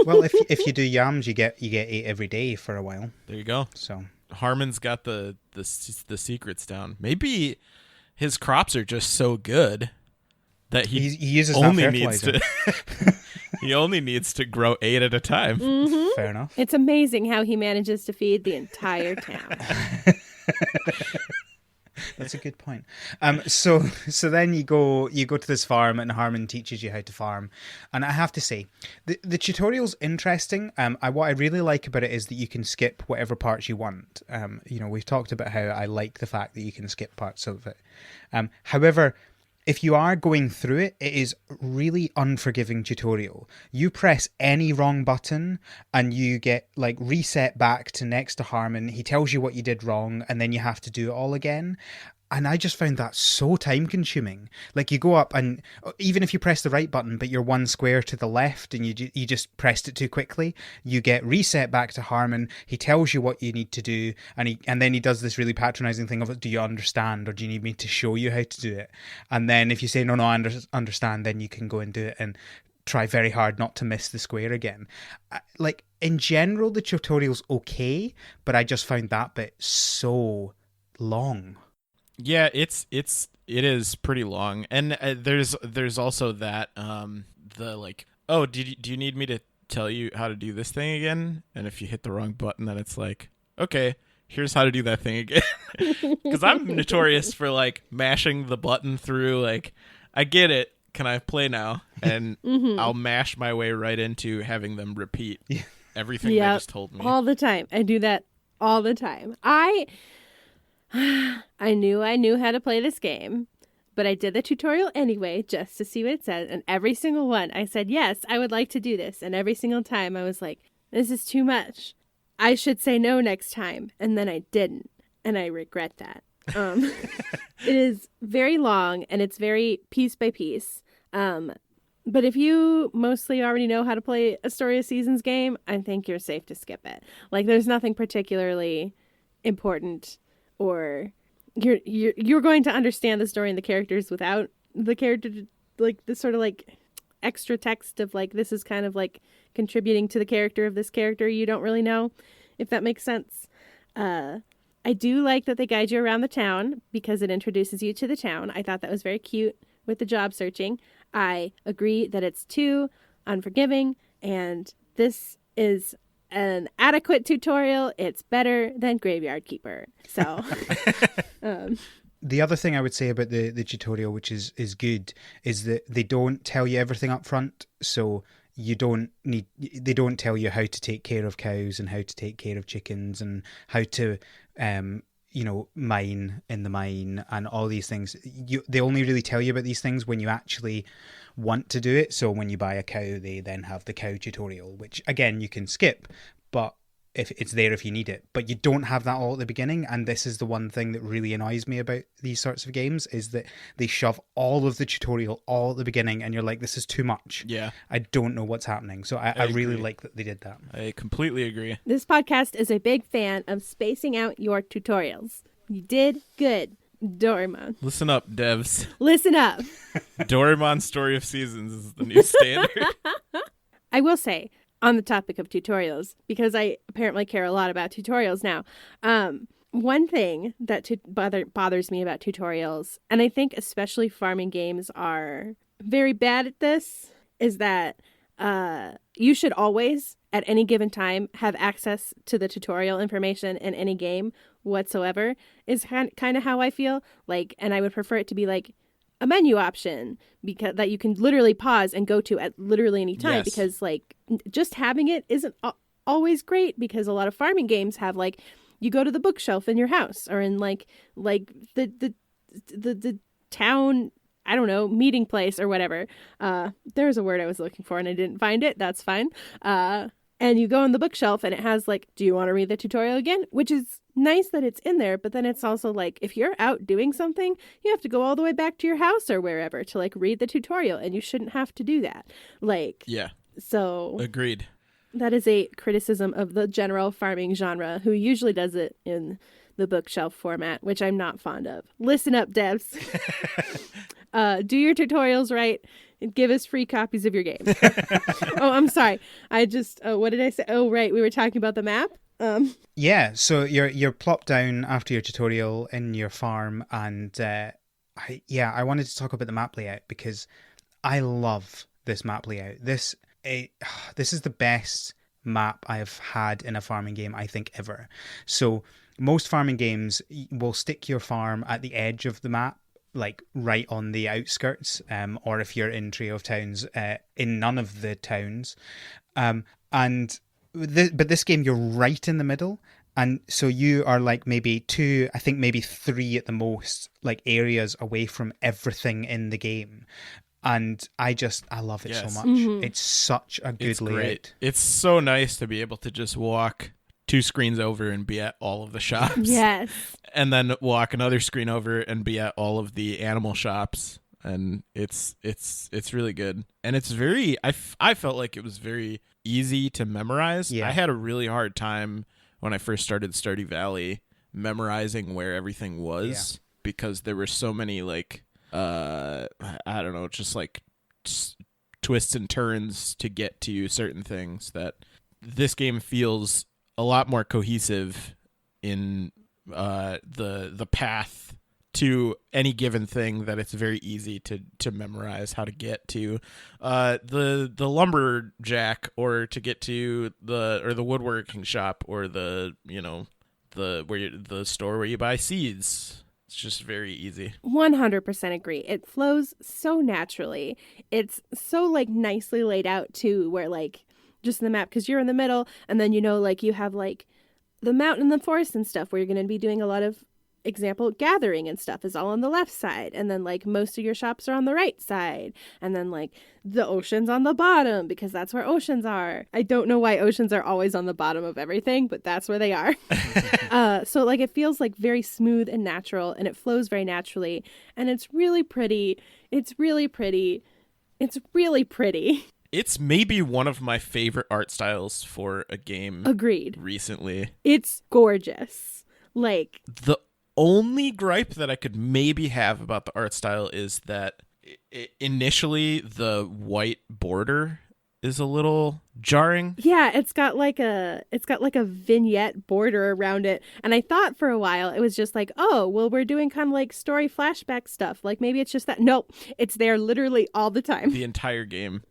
Well, if you do yams, you get 8 every day for a while. There you go. So Harmon's got the secrets down. Maybe his crops are just so good that he uses only that needs fertilizer. to he only needs to grow 8 at a time. Mm-hmm. Fair enough. It's amazing how he manages to feed the entire town. That's a good point. So then you go to this farm, and Harmon teaches you how to farm. And I have to say, the tutorial's interesting. What I really like about it is that you can skip whatever parts you want. We've talked about how I like the fact that you can skip parts of it. However, if you are going through it, it is really unforgiving tutorial. You press any wrong button and you get like reset back to next to Harmon. He tells you what you did wrong and then you have to do it all again. And I just found that so time consuming. Like, you go up and even if you press the right button, but you're one square to the left and you just pressed it too quickly, you get reset back to Harmon. He tells you what you need to do. And then he does this really patronizing thing of, do you understand? Or do you need me to show you how to do it? And then if you say, no, I understand, then you can go and do it and try very hard not to miss the square again. Like, in general, the tutorial's okay, but I just found that bit so long. Yeah, it is pretty long, and there's also that the like, oh, do you need me to tell you how to do this thing again? And if you hit the wrong button, then it's like, okay, here's how to do that thing again. Because I'm notorious for like mashing the button through. Like, I get it. Can I play now? And I'll mash my way right into having them repeat everything they just told me all the time. I do that all the time. I knew how to play this game, but I did the tutorial anyway just to see what it said. And every single one, I said, yes, I would like to do this. And every single time I was like, this is too much. I should say no next time. And then I didn't. And I regret that. It is very long and it's very piece by piece. But if you mostly already know how to play a Story of Seasons game, I think you're safe to skip it. Like, there's nothing particularly important, or you're going to understand the story and the characters without the character, like the sort of like extra text of like, this is kind of like contributing to the character of this character you don't really know, if that makes sense. I do like that they guide you around the town because it introduces you to the town. I thought that was very cute with the job searching. I agree that it's too unforgiving, and this is an adequate tutorial. It's better than Graveyard Keeper. So the other thing I would say about the tutorial, which is good, is that they don't tell you everything up front. So they don't tell you how to take care of cows and how to take care of chickens and how to mine in the mine and all these things. They only really tell you about these things when you actually want to do it. So when you buy a cow, they then have the cow tutorial, which again you can skip, but if it's there if you need it. But you don't have that all at the beginning, and this is the one thing that really annoys me about these sorts of games, is that they shove all of the tutorial all at the beginning and you're like, this is too much. Yeah, I don't know what's happening. So I really like that they did that. I completely agree. This podcast is a big fan of spacing out your tutorials. You did good, Doraemon. Listen up, devs. Listen up. Doraemon Story of Seasons is the new standard. I will say, on the topic of tutorials, because I apparently care a lot about tutorials now, one thing that bothers me about tutorials, and I think especially farming games are very bad at this, is that you should always, at any given time, have access to the tutorial information in any game whatsoever, is kind of how I feel. Like, and I would prefer it to be like a menu option, because that you can literally pause and go to at literally any time. Yes. Because like just having it isn't always great, because a lot of farming games have like, you go to the bookshelf in your house or in like the town, I don't know, meeting place or whatever. There's a word I was looking for and I didn't find it. That's fine. And you go on the bookshelf and it has like, do you want to read the tutorial again? Which is nice that it's in there, but then it's also like, if you're out doing something, you have to go all the way back to your house or wherever to like read the tutorial, and you shouldn't have to do that. Like, Yeah. So Agreed. that is a criticism of the general farming genre, who usually does it in the bookshelf format, which I'm not fond of. Listen up, devs. Do your tutorials right and give us free copies of your game. Oh, I'm sorry. What did I say? Oh, right. We were talking about the map. Yeah, so you're plopped down after your tutorial in your farm, and I wanted to talk about the map layout because I love this map layout. This is the best map I have had in a farming game, I think, ever. So most farming games will stick your farm at the edge of the map, like right on the outskirts, or if you're in Trio of Towns, in none of the towns. But this game, you're right in the middle. And so you are like maybe two, I think maybe three at the most, like areas away from everything in the game. And I love it so much. Mm-hmm. It's such a good layout. Great. It's so nice to be able to just walk 2 screens over and be at all of the shops. Yes. And then walk another screen over and be at all of the animal shops. And it's really good. And it's very, I felt like it was very easy to memorize. Yeah. I had a really hard time when I first started Stardew Valley memorizing where everything was, because there were so many like, I don't know, just like twists and turns to get to certain things, that this game feels a lot more cohesive in the path to any given thing, that it's very easy to memorize how to get to the lumberjack, or to get to the woodworking shop, or the store where you buy seeds. It's just very easy. 100% agree. It flows so naturally. It's so like nicely laid out too, where like just the map, because you're in the middle, and then like you have like the mountain and the forest and stuff where you're going to be doing a lot of example gathering and stuff is all on the left side, and then like most of your shops are on the right side, and then like the ocean's on the bottom because that's where oceans are. I don't know why oceans are always on the bottom of everything, but that's where they are. So like it feels like very smooth and natural, and it flows very naturally, and it's really pretty. It's really pretty. It's maybe one of my favorite art styles for a game. Agreed. Recently. It's gorgeous. Like, the only gripe that I could maybe have about the art style is that initially the white border is a little jarring. Yeah, it's got like a vignette border around it, and I thought for a while it was just like, oh, well, we're doing kind of like story flashback stuff. Like maybe it's just that. Nope, it's there literally all the time. The entire game.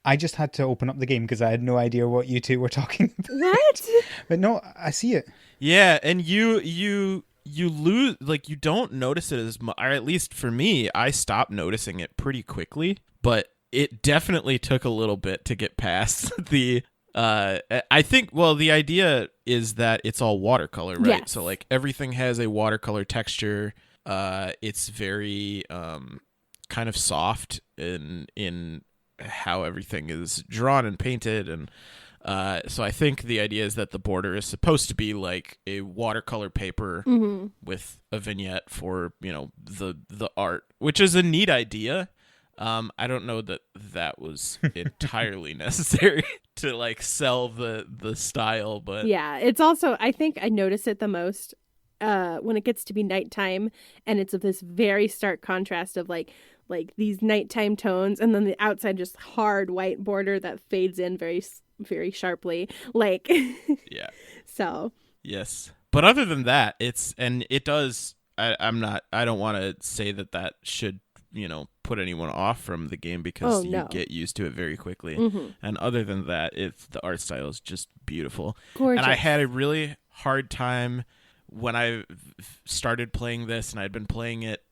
I just had to open up the game because I had no idea what you two were talking about. What? But no, I see it. Yeah, and you lose, like, you don't notice it as much, or at least for me, I stopped noticing it pretty quickly, but it definitely took a little bit to get past the I think, well, the idea is that it's all watercolor, right? Yes. So like everything has a watercolor texture. It's very kind of soft in how everything is drawn and painted, and so I think the idea is that the border is supposed to be like a watercolor paper with a vignette for, the art, which is a neat idea. I don't know that was entirely necessary to like sell the style, but yeah, it's also, I think I notice it the most when it gets to be nighttime, and it's of this very stark contrast of like these nighttime tones, and then the outside just hard white border that fades in very, very sharply. Like, yeah. So yes, but other than that, I don't want to say that should, put anyone off from the game, because you get used to it very quickly. And other than that, the art style is just beautiful. Gorgeous. And I had a really hard time when I started playing this, and I'd been playing it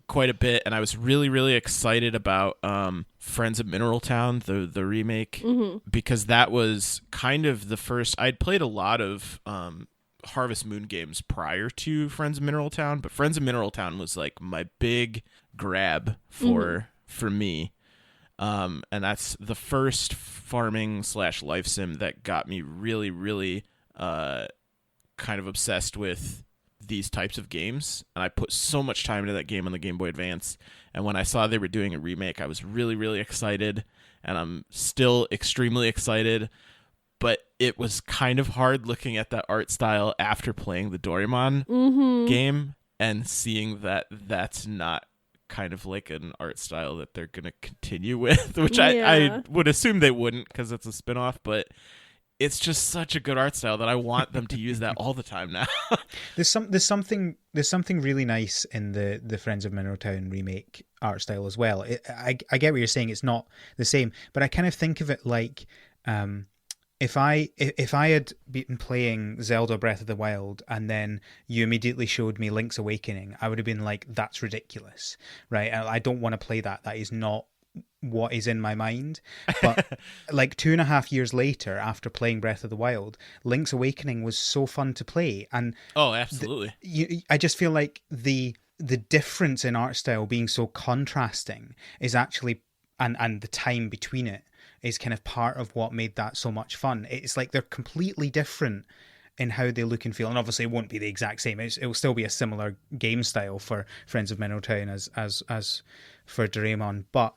quite a bit, and I was really, really excited about Friends of Mineral Town, the remake, because that was kind of the first. I'd played a lot of Harvest Moon games prior to Friends of Mineral Town, but Friends of Mineral Town was like my big grab for me. And that's the first farming / life sim that got me really, really kind of obsessed with these types of games. And I put so much time into that game on the Game Boy Advance. And when I saw they were doing a remake, I was really, really excited. And I'm still extremely excited. But it was kind of hard looking at that art style after playing the Doraemon game and seeing that that's not kind of like an art style that they're going to continue with, which I would assume they wouldn't because it's a spinoff, but it's just such a good art style that I want them to use that all the time now. There's something really nice in the Friends of Mineral Town remake art style as well. I get what you're saying. It's not the same, but I kind of think of it like if I had been playing Zelda Breath of the Wild and then you immediately showed me Link's Awakening, I would have been like, that's ridiculous, right? I don't want to play that. That is not what is in my mind. But like 2.5 years later, after playing Breath of the Wild, Link's Awakening was so fun to play. And oh, absolutely. I just feel like the difference in art style being so contrasting is actually, and the time between it, is kind of part of what made that so much fun. It's like they're completely different in how they look and feel, and obviously it won't be the exact same. It will still be a similar game style for Friends of Mineral Town as for Doraemon, but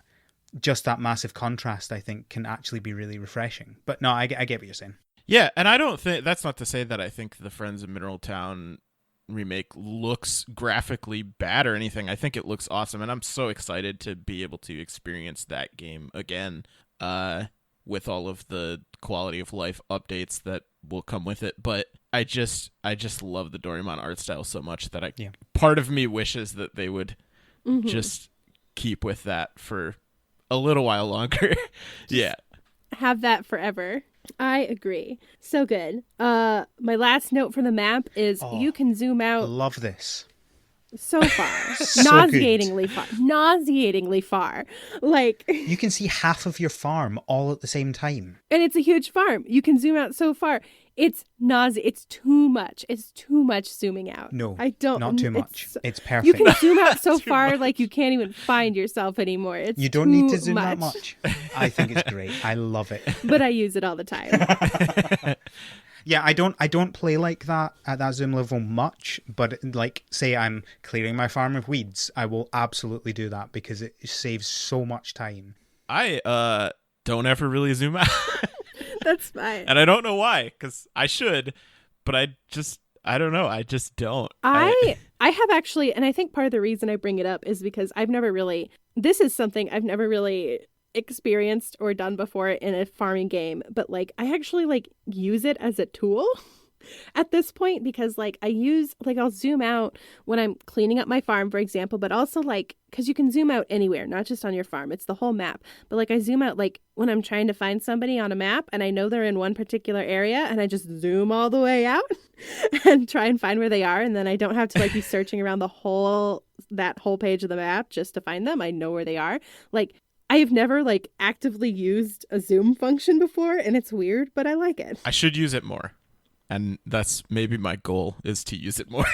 just that massive contrast, I think, can actually be really refreshing. But no, I get what you're saying. Yeah, and I don't think that's not to say that I think the Friends of Mineral Town remake looks graphically bad or anything. I think it looks awesome, and I'm so excited to be able to experience that game again. With all of the quality of life updates that will come with it. But I just love the Doraemon art style so much that part of me wishes that they would just keep with that for a little while longer. Yeah. Have that forever. I agree. So good. My last note for the map is you can zoom out. I love this. So far. So nauseatingly good. far. Nauseatingly far. Like, you can see half of your farm all at the same time. And it's a huge farm. You can zoom out so far. It's It's too much. It's too much zooming out. No, I don't. Not too much. It's perfect. You can zoom out so far, like you can't even find yourself anymore. It's you don't need to zoom much. that much. I think it's great. I love it. But I use it all the time. Yeah, I don't play like that at that zoom level much, but like say I'm clearing my farm of weeds, I will absolutely do that because it saves so much time. I don't ever really zoom out. That's fine. And I don't know why, because I should, but I don't know. I just don't. I have actually, and I think part of the reason I bring it up is because this is something I've never really experienced or done before in a farming game, but like I actually like use it as a tool at this point because like I'll zoom out when I'm cleaning up my farm, for example, but also like because you can zoom out anywhere, not just on your farm, it's the whole map. But like I zoom out like when I'm trying to find somebody on a map and I know they're in one particular area and I just zoom all the way out and try and find where they are, and then I don't have to like be searching around that whole page of the map just to find them. I know where they are. Like I have never like actively used a zoom function before, and it's weird, but I like it. I should use it more. And that's maybe my goal, is to use it more.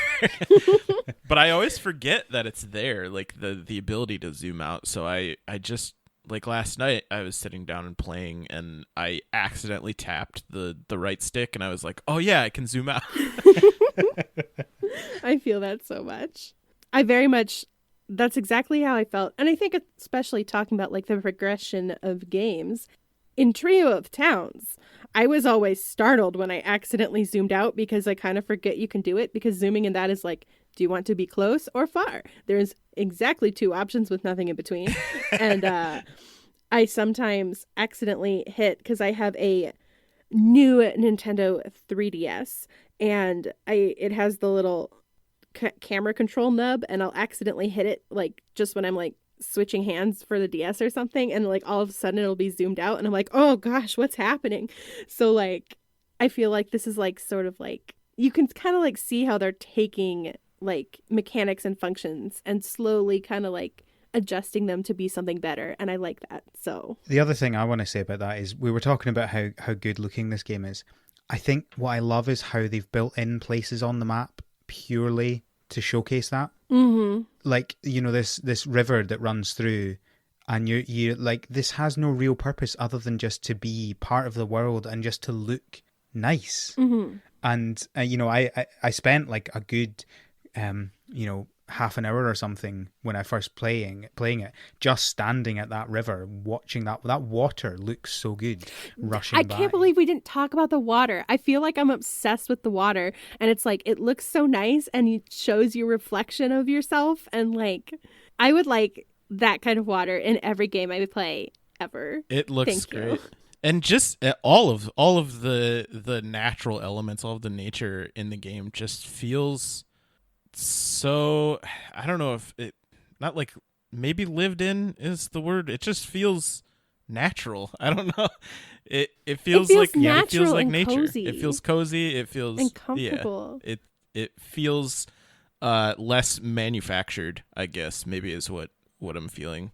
But I always forget that it's there, like the ability to zoom out. So I just, like last night, I was sitting down and playing, and I accidentally tapped the right stick, and I was like, oh yeah, I can zoom out. I feel that so much. That's exactly how I felt. And I think especially talking about like the progression of games, in Trio of Towns, I was always startled when I accidentally zoomed out because I kind of forget you can do it, because zooming in that is like, do you want to be close or far? There's exactly 2 options with nothing in between. And I sometimes accidentally hit, because I have a new Nintendo 3DS and it has the little camera control nub, and I'll accidentally hit it like just when I'm like switching hands for the DS or something, and like all of a sudden it'll be zoomed out and I'm like, oh gosh, what's happening? So like I feel like this is like sort of like you can kind of like see how they're taking like mechanics and functions and slowly kind of like adjusting them to be something better, and I like that. So the other thing I want to say about that is we were talking about how good looking this game is. I think what I love is how they've built in places on the map purely to showcase that. Mm-hmm. Like, you know, this river that runs through, and you like, this has no real purpose other than just to be part of the world and just to look nice. Mm-hmm. And I spent like a good half an hour or something when I first playing it, just standing at that river, watching that water looks so good rushing by. I can't believe we didn't talk about the water. I feel like I'm obsessed with the water, and it's like, it looks so nice and it shows your reflection of yourself, and like, I would like that kind of water in every game I would play ever. It looks Thank great. you. And just all of the natural elements, all of the nature in the game just feels so, I don't know if it, not like, maybe lived in is the word. It just feels natural. I don't know. It feels like, natural, it feels like and nature. cozy. It feels cozy. It feels and comfortable. Yeah, it feels less manufactured, I guess, maybe is what I'm feeling.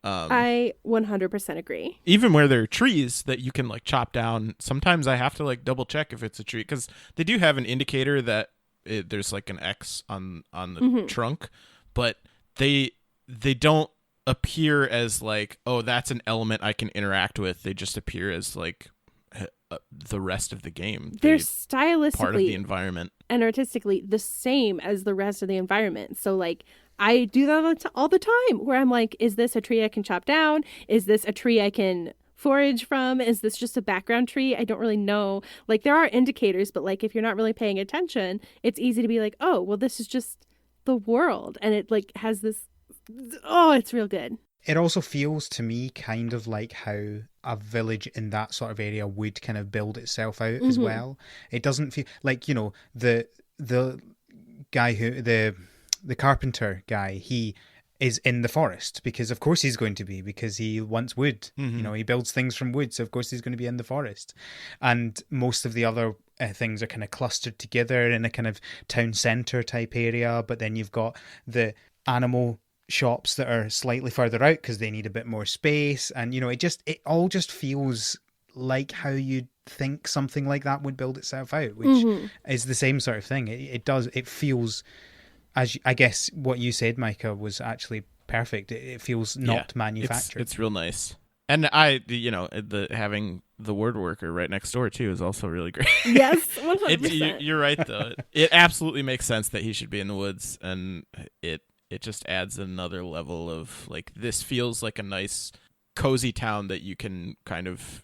I 100% agree. Even where there are trees that you can like chop down, sometimes I have to like double check if it's a tree, because they do have an indicator that there's like an X on the trunk, but they don't appear as like, oh, that's an element I can interact with. They just appear as like the rest of the game. They're stylistically part of the environment and artistically the same as the rest of the environment. So like, I do that all the time, where I'm like, is this a tree I can chop down? Is this a tree I can forage from? Is this just a background tree? I don't really know. Like, there are indicators, but like, if you're not really paying attention, it's easy to be like, oh, well, this is just the world. And it like has this, oh, it's real good. It also feels to me kind of like how a village in that sort of area would kind of build itself out as well. It doesn't feel like, the guy the carpenter guy, he is in the forest because of course he's going to be, because he wants wood. He builds things from wood, so of course he's going to be in the forest. And most of the other things are kind of clustered together in a kind of town centre type area, but then you've got the animal shops that are slightly further out because they need a bit more space. And it all just feels like how you'd think something like that would build itself out, which is the same sort of thing. It feels, as I guess what you said, Micah, was actually perfect. It feels not manufactured. It's real nice. And having the word worker right next door too is also really great. Yes, 100%. You're right though. It absolutely makes sense that he should be in the woods, and it just adds another level of like, this feels like a nice cozy town that you can kind of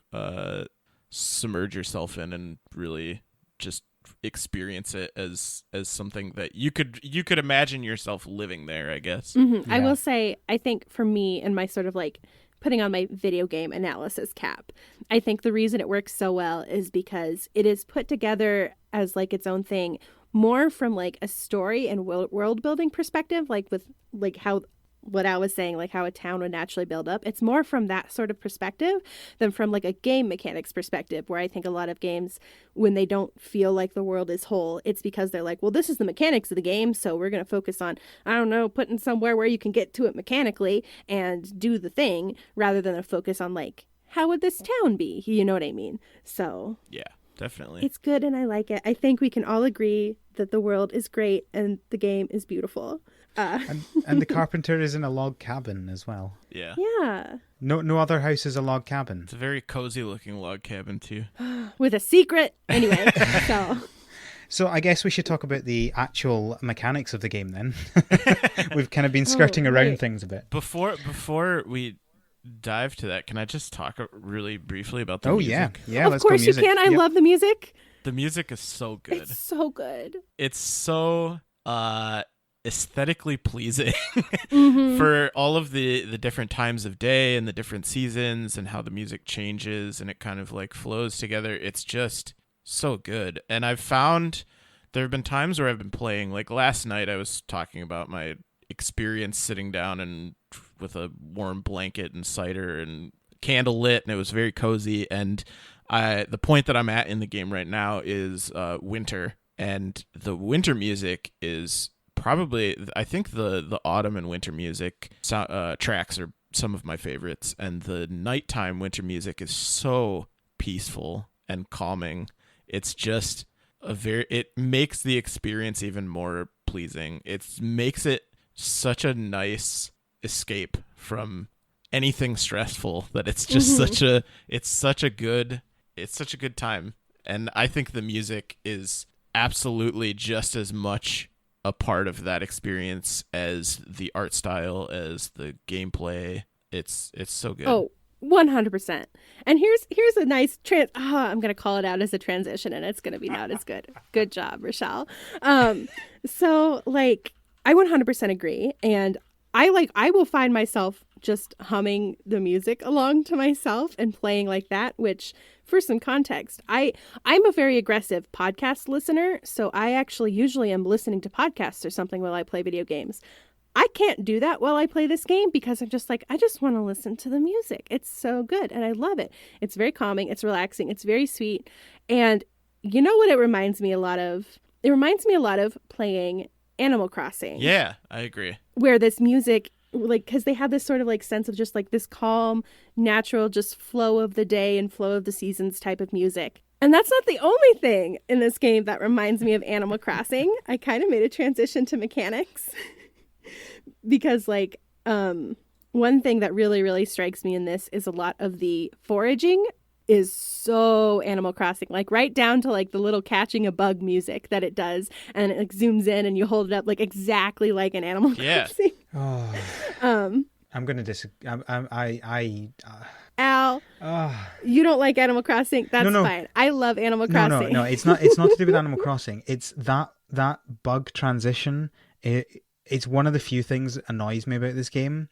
submerge yourself in and really just experience it as something that you could imagine yourself living there, I guess. Yeah. I will say, I think for me and my sort of like putting on my video game analysis cap, I think the reason it works so well is because it is put together as like its own thing, more from like a story and world building perspective, like with like how, what I was saying, like how a town would naturally build up. It's more from that sort of perspective than from like a game mechanics perspective, where I think a lot of games, when they don't feel like the world is whole, it's because they're like, well, this is the mechanics of the game, so we're going to focus on, I don't know, putting somewhere where you can get to it mechanically and do the thing, rather than a focus on like, how would this town be? You know what I mean? So yeah, definitely. It's good and I like it. I think we can all agree that the world is great and the game is beautiful. And the carpenter is in a log cabin as well. Yeah. Yeah. No other house is a log cabin. It's a very cozy looking log cabin too. With a secret. Anyway, So I guess we should talk about the actual mechanics of the game then. We've kind of been skirting around things a bit. Before we dive to that, can I just talk really briefly about the music? Yeah, of course you can. I love the music. The music is so good. It's so good. It's so aesthetically pleasing Mm-hmm. for all of the different times of day and the different seasons and how the music changes and it kind of like flows together. It's just so good. And I've found there have been times where I've been playing, like last night I was talking about my experience sitting down and with a warm blanket and cider and candle lit, and it was very cozy. And the point that I'm at in the game right now is winter, and the winter music is probably, I think the autumn and winter music tracks are some of my favorites, and the nighttime winter music is so peaceful and calming. It's just it makes the experience even more pleasing. It makes it such a nice escape from anything stressful, that it's just such a good time. And I think the music is absolutely just as much a part of that experience as the art style, as the gameplay. It's so good. Oh, 100%. And here's a nice I'm going to call it out as a transition, and it's going to be not as good. Good job, Rochelle. So like I 100% agree, and I will find myself just humming the music along to myself and playing like that, which, for some context, I'm a very aggressive podcast listener, so I actually usually am listening to podcasts or something while I play video games. I can't do that while I play this game because I'm just like, I just want to listen to the music. It's so good and I love it. It's very calming, it's relaxing, it's very sweet. And you know what it reminds me a lot of? It reminds me a lot of playing Animal Crossing. Yeah, I agree. Where this music, like, because they have this sort of like sense of just like this calm, natural, just flow of the day and flow of the seasons type of music. And that's not the only thing in this game that reminds me of Animal Crossing. I kind of made a transition to mechanics because like one thing that really, really strikes me in this is a lot of the foraging is so Animal Crossing, like right down to like the little catching a bug music that it does, and it like zooms in and you hold it up like exactly like an Animal Crossing. Oh. I'm gonna disagree. Al, you don't like Animal Crossing? That's No. fine. I love Animal Crossing. No. It's not to do with Animal Crossing. It's that bug transition. It's one of the few things that annoys me about this game,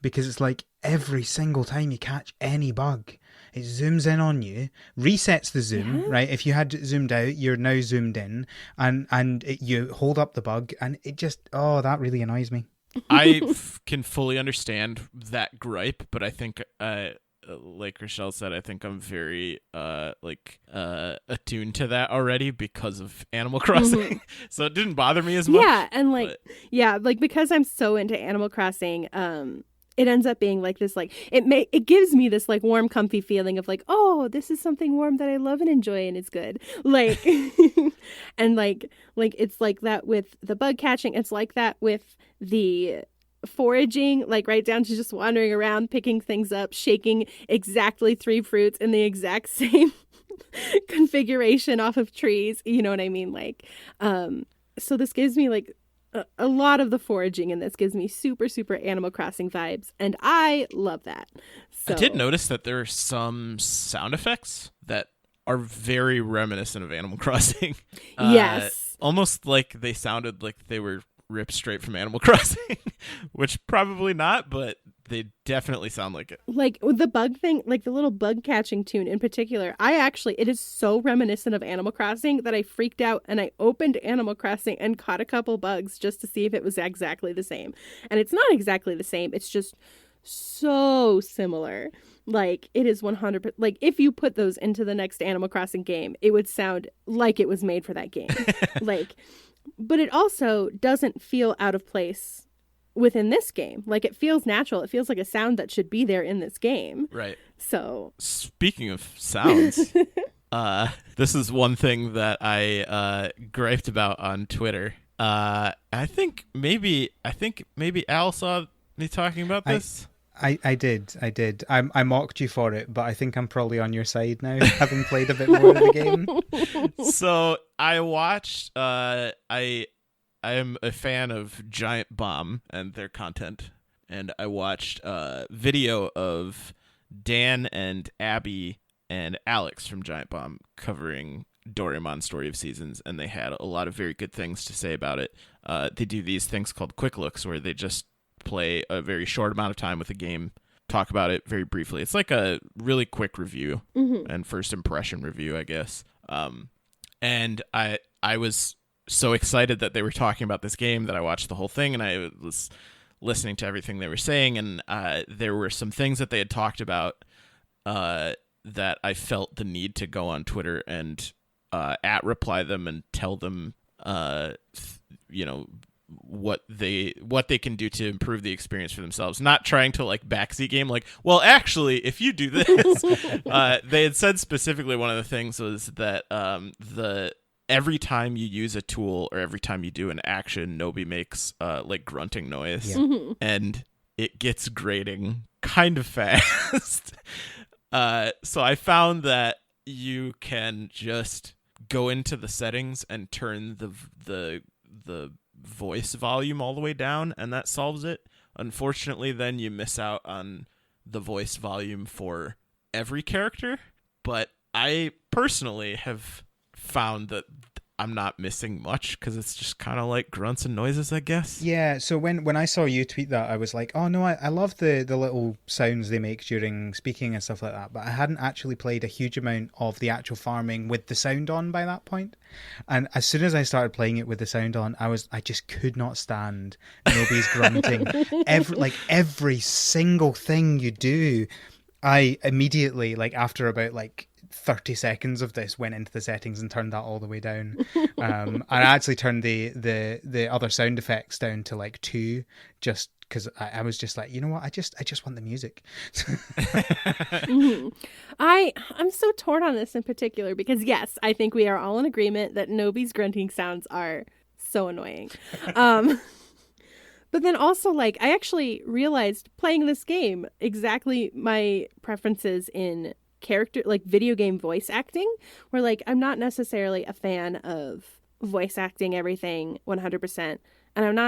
because it's like every single time you catch any bug, it zooms in on you, resets the zoom, right? If you had zoomed out, you're now zoomed in, and you hold up the bug, and it just, that really annoys me. I can fully understand that gripe, but I think, like Rochelle said, I think I'm very attuned to that already because of Animal Crossing. Mm-hmm. So it didn't bother me as much. Yeah, and like because I'm so into Animal Crossing, it ends up being like this, like it gives me this like warm, comfy feeling of like, oh, this is something warm that I love and enjoy and it's good. Like and like it's like that with the bug catching, it's like that with the foraging, like right down to just wandering around, picking things up, shaking exactly 3 fruits in the exact same configuration off of trees. You know what I mean? Like, so this gives me like a lot of the foraging in this gives me super, super Animal Crossing vibes, and I love that. So, I did notice that there are some sound effects that are very reminiscent of Animal Crossing. Yes. Almost like they sounded like they were ripped straight from Animal Crossing, which probably not, but they definitely sound like it. Like with the bug thing, like the little bug catching tune in particular, it is so reminiscent of Animal Crossing that I freaked out and I opened Animal Crossing and caught a couple bugs just to see if it was exactly the same. And it's not exactly the same. It's just so similar. Like it is 100%. Like if you put those into the next Animal Crossing game, it would sound like it was made for that game. But it also doesn't feel out of place within this game. Like it feels natural. It feels like a sound that should be there in this game. Right. So speaking of sounds, this is one thing that I griped about on Twitter. I think maybe Al saw me talking about this. I did. I mocked you for it, but I think I'm probably on your side now, having played a bit more of the game. So I watched. I am a fan of Giant Bomb and their content, and I watched a video of Dan and Abby and Alex from Giant Bomb covering Doraemon Story of Seasons, and they had a lot of very good things to say about it. They do these things called quick looks, where they just play a very short amount of time with a game, talk about it very briefly. It's like a really quick review and first impression review, I guess. And I was so excited that they were talking about this game that I watched the whole thing, and I was listening to everything they were saying, and there were some things that they had talked about that I felt the need to go on Twitter and reply them and tell them what they can do to improve the experience for themselves, not trying to like backseat game, like, well, actually, if you do this. They had said specifically one of the things was that every time you use a tool or every time you do an action, Nobi makes like grunting noise. Yeah. And it gets grating kind of fast. So I found that you can just go into the settings and turn the voice volume all the way down, and that solves it. Unfortunately, then you miss out on the voice volume for every character, but I personally have found that I'm not missing much because it's just kind of like grunts and noises, I guess. Yeah, so when I saw you tweet that, I was like, oh no, I love the little sounds they make during speaking and stuff like that, but I hadn't actually played a huge amount of the actual farming with the sound on by that point. And as soon as I started playing it with the sound on, I just could not stand Nobody's grunting. Every single thing you do, I immediately, like after about like 30 seconds of this, went into the settings and turned that all the way down. I actually turned the other sound effects down to like 2, just because I was just like, you know what, I just want the music. Mm-hmm. I'm so torn on this in particular because yes, I think we are all in agreement that Nobi's grunting sounds are so annoying. But then also, like, I actually realized playing this game exactly my preferences in character, like video game voice acting, where like I'm not necessarily a fan of voice acting everything 100%, and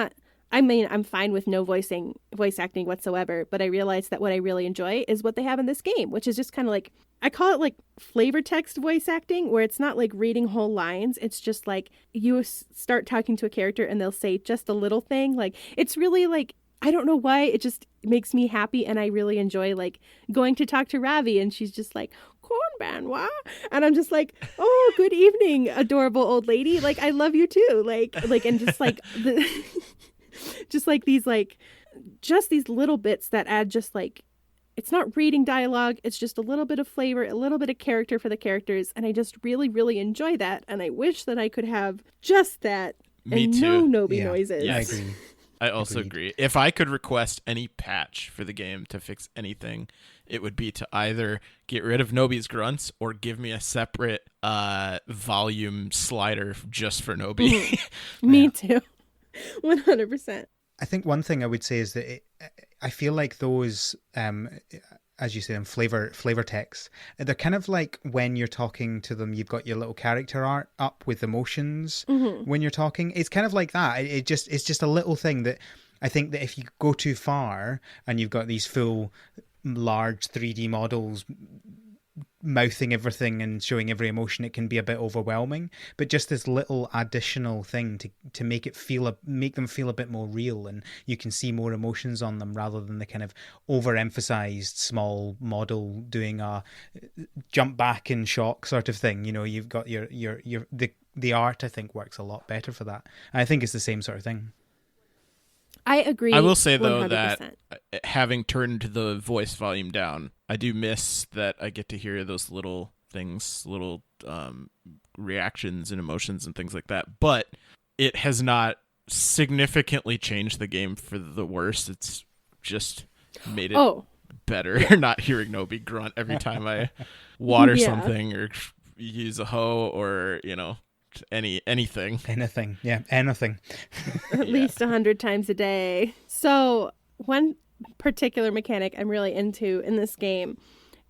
I'm fine with no voice acting whatsoever, but I realized that what I really enjoy is what they have in this game, which is just kind of like, I call it like flavor text voice acting, where it's not like reading whole lines. It's just like you start talking to a character and they'll say just a little thing. Like, it's really like, I don't know why, it just makes me happy, and I really enjoy like going to talk to Ravi and she's just like, cornband, what? And I'm just like, oh, good evening, adorable old lady. Like, I love you too. Like, and just like just like these little bits that add just like, it's not reading dialogue, it's just a little bit of flavor, a little bit of character for the characters, and I just really, really enjoy that, and I wish that I could have just that. Me and too. No Nobi noises. Yes. I agree. I also agree. If I could request any patch for the game to fix anything, it would be to either get rid of Nobi's grunts or give me a separate volume slider just for Nobi. Me too. 100%. I think one thing I would say is that I feel like those, as you say, flavor text, they're kind of like when you're talking to them, you've got your little character art up with emotions when you're talking. It's kind of like that. It's just a little thing that I think that if you go too far and you've got these full large 3D models mouthing everything and showing every emotion, it can be a bit overwhelming. But just this little additional thing to make them feel a bit more real, and you can see more emotions on them rather than the kind of overemphasized small model doing a jump back in shock sort of thing. You know, you've got the art, I think, works a lot better for that. And I think it's the same sort of thing. I agree. I will say, though, 100%. that having turned the voice volume down, I do miss that I get to hear those little things, little reactions and emotions and things like that. But it has not significantly changed the game for the worse. It's just made it better, not hearing Nobi grunt every time I water something or use a hoe or, you know, anything. Yeah, anything. At least 100 times a day. So one particular mechanic I'm really into in this game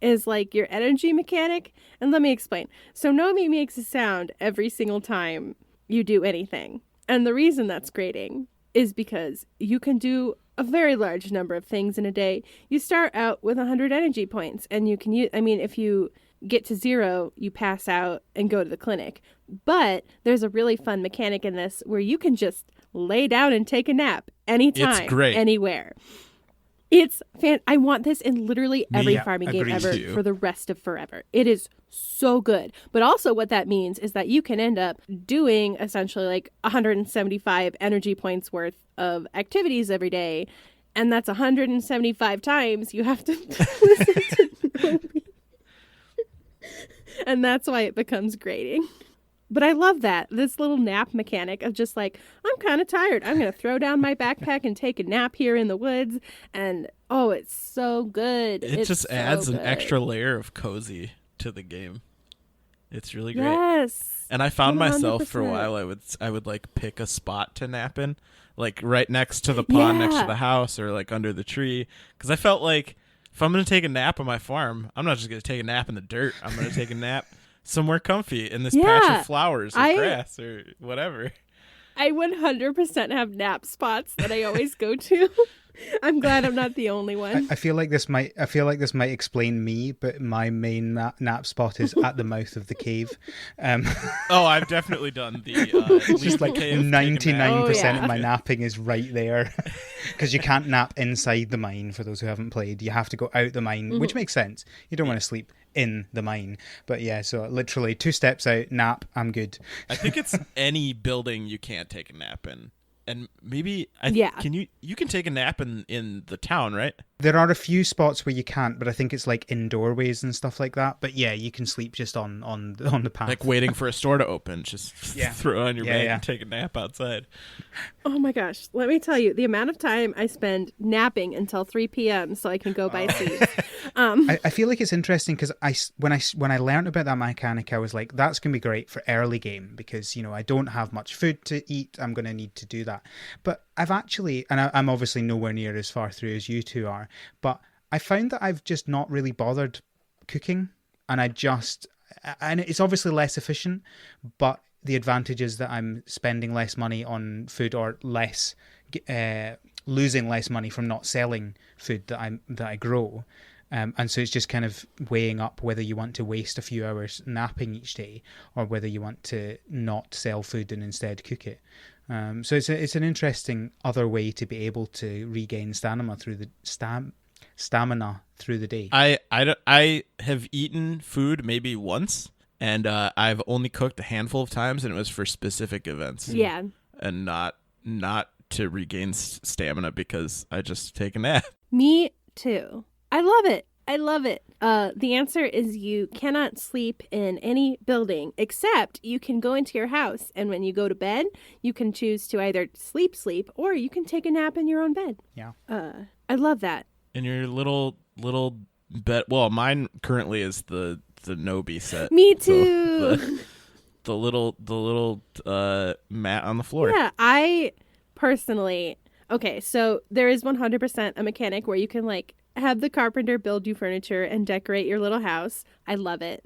is like your energy mechanic. And let me explain. So Nomi makes a sound every single time you do anything. And the reason that's grating is because you can do a very large number of things in a day. You start out with 100 energy points, and you can use, if you get to 0, you pass out and go to the clinic. But there's a really fun mechanic in this where you can just lay down and take a nap anytime, it's great. Anywhere. It's I want this in literally every farming game ever for the rest of forever. It is so good. But also what that means is that you can end up doing essentially like 175 energy points worth of activities every day. And that's 175 times you have to listen to Nobi. And that's why it becomes grating. But I love that. This little nap mechanic of just like, I'm kind of tired. I'm going to throw down my backpack and take a nap here in the woods. And, oh, it's so good. It just adds an extra layer of cozy to the game. It's really great. Yes. And I found myself for a 100%. while, I would like pick a spot to nap in, like right next to the pond, next to the house, or like under the tree, because I felt like if I'm gonna take a nap on my farm, I'm not just gonna take a nap in the dirt. I'm gonna take a nap somewhere comfy in this patch of flowers or grass or whatever. I 100% have nap spots that I always go to. I'm glad I'm not the only one. I feel like this might explain me, but my main nap spot is at the mouth of the cave. Oh, I've definitely done the It's just like 99% of my yeah. napping is right there, because you can't nap inside the mine. For those who haven't played, you have to go out the mine, which makes sense. You don't want to sleep in the mine, but yeah. So literally 2 steps out, nap. I'm good. I think it's any building you can't take a nap in. And maybe you can take a nap in the town, right? There are a few spots where you can't, but I think it's like in doorways and stuff like that. But yeah, you can sleep just on the path. Like waiting for a store to open, just throw on your bed and take a nap outside. Oh my gosh, let me tell you, the amount of time I spend napping until 3 p.m. so I can go buy seeds. I feel like it's interesting because when I learned about that mechanic, I was like, that's going to be great for early game because, you know, I don't have much food to eat. I'm going to need to do that. But I've actually, and I'm obviously nowhere near as far through as you two are, but I found that I've just not really bothered cooking, and and it's obviously less efficient, but the advantage is that I'm spending less money on food, or losing less money from not selling food that I grow. And so it's just kind of weighing up whether you want to waste a few hours napping each day or whether you want to not sell food and instead cook it. So it's an interesting other way to be able to regain stamina through the day. I have eaten food maybe once, and I've only cooked a handful of times, and it was for specific events. Yeah. And not to regain stamina because I just take a nap. Me too. I love it. I love it. The answer is you cannot sleep in any building except you can go into your house, and when you go to bed, you can choose to either sleep, or you can take a nap in your own bed. Yeah. I love that. In your little bed. Well, mine currently is the Nobi set. Me too. The little mat on the floor. Yeah, I personally. Okay, so there is 100% a mechanic where you can like have the carpenter build you furniture and decorate your little house. I love it.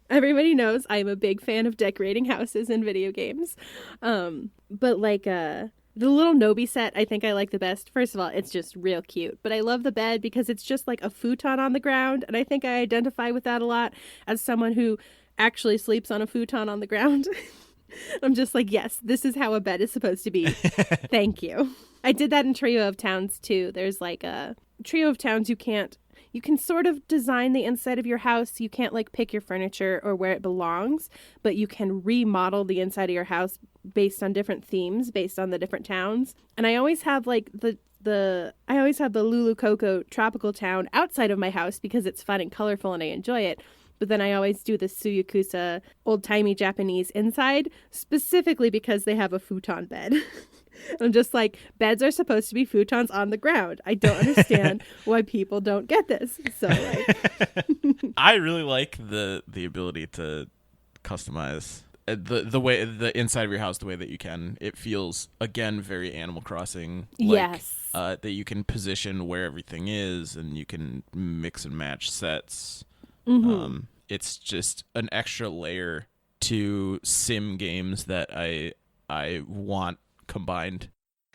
Everybody knows I'm a big fan of decorating houses in video games. But like the little Nobi set, I think I like the best. First of all, it's just real cute. But I love the bed because it's just like a futon on the ground. And I think I identify with that a lot as someone who actually sleeps on a futon on the ground. I'm just like, yes, this is how a bed is supposed to be. Thank you. I did that in Trio of Towns too. There's like a Trio of Towns, you can sort of design the inside of your house. You can't like pick your furniture or where it belongs, but you can remodel the inside of your house based on different themes, based on the different towns. And I always have like the Lulu Coco tropical town outside of my house because it's fun and colorful and I enjoy it. But then I always do the Suyakusa old-timey Japanese inside, specifically because they have a futon bed. I'm just like, beds are supposed to be futons on the ground. I don't understand why people don't get this. So like, I really like the ability to customize the way the inside of your house the way that you can. It feels again very Animal Crossing. Yes. That you can position where everything is, and you can mix and match sets. Mm-hmm. It's just an extra layer to sim games that I want combined.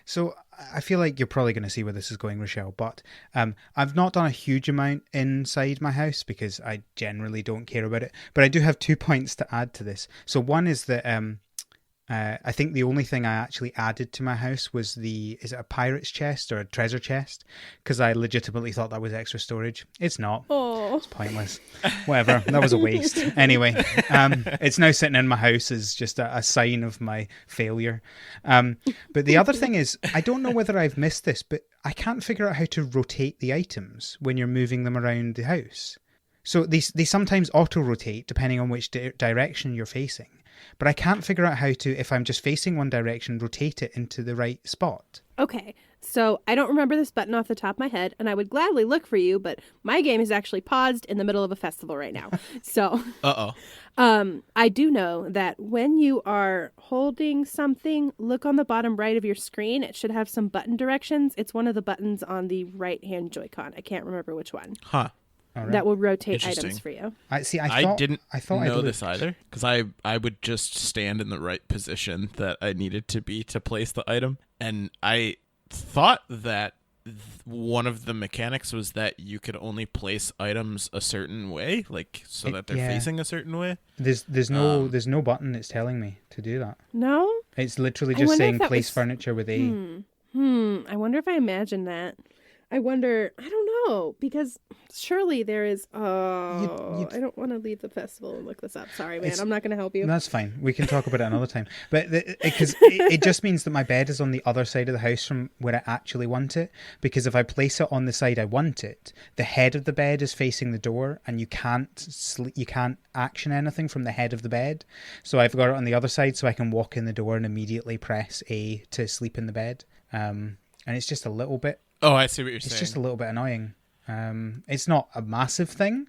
So I feel like you're probably going to see where this is going, Rochelle, but I've not done a huge amount inside my house because I generally don't care about it. But I do have 2 points to add to this. So one is that I think the only thing I actually added to my house was is it a pirate's chest or a treasure chest? Because I legitimately thought that was extra storage. It's not. Oh. It's pointless. Whatever. That was a waste. Anyway, it's now sitting in my house as just a sign of my failure. But the other thing is, I don't know whether I've missed this, but I can't figure out how to rotate the items when you're moving them around the house. So they sometimes auto-rotate depending on which direction you're facing. But I can't figure out how to, if I'm just facing one direction, rotate it into the right spot. Okay, so I don't remember this button off the top of my head, and I would gladly look for you, but my game is actually paused in the middle of a festival right now. So, I do know that when you are holding something, look on the bottom right of your screen. It should have some button directions. It's one of the buttons on the right-hand Joy-Con. I can't remember which one. Huh. All right. That will rotate items for you. I didn't thought know I'd this either, because I would just stand in the right position that I needed to be to place the item, and I thought that one of the mechanics was that you could only place items a certain way, like so that they're facing a certain way. There's no button that's telling me to do that. No? It's literally just saying place furniture with A. I wonder if I imagined that. I wonder, I don't know, because surely there is, I don't want to leave the festival and look this up. Sorry, man, I'm not going to help you. That's fine. We can talk about it another time. But because it just means that my bed is on the other side of the house from where I actually want it. Because if I place it on the side I want it, the head of the bed is facing the door, and you can't action anything from the head of the bed. So I've got it on the other side, so I can walk in the door and immediately press A to sleep in the bed. And it's just a little bit. Oh, I see what you're saying. It's just a little bit annoying. It's not a massive thing,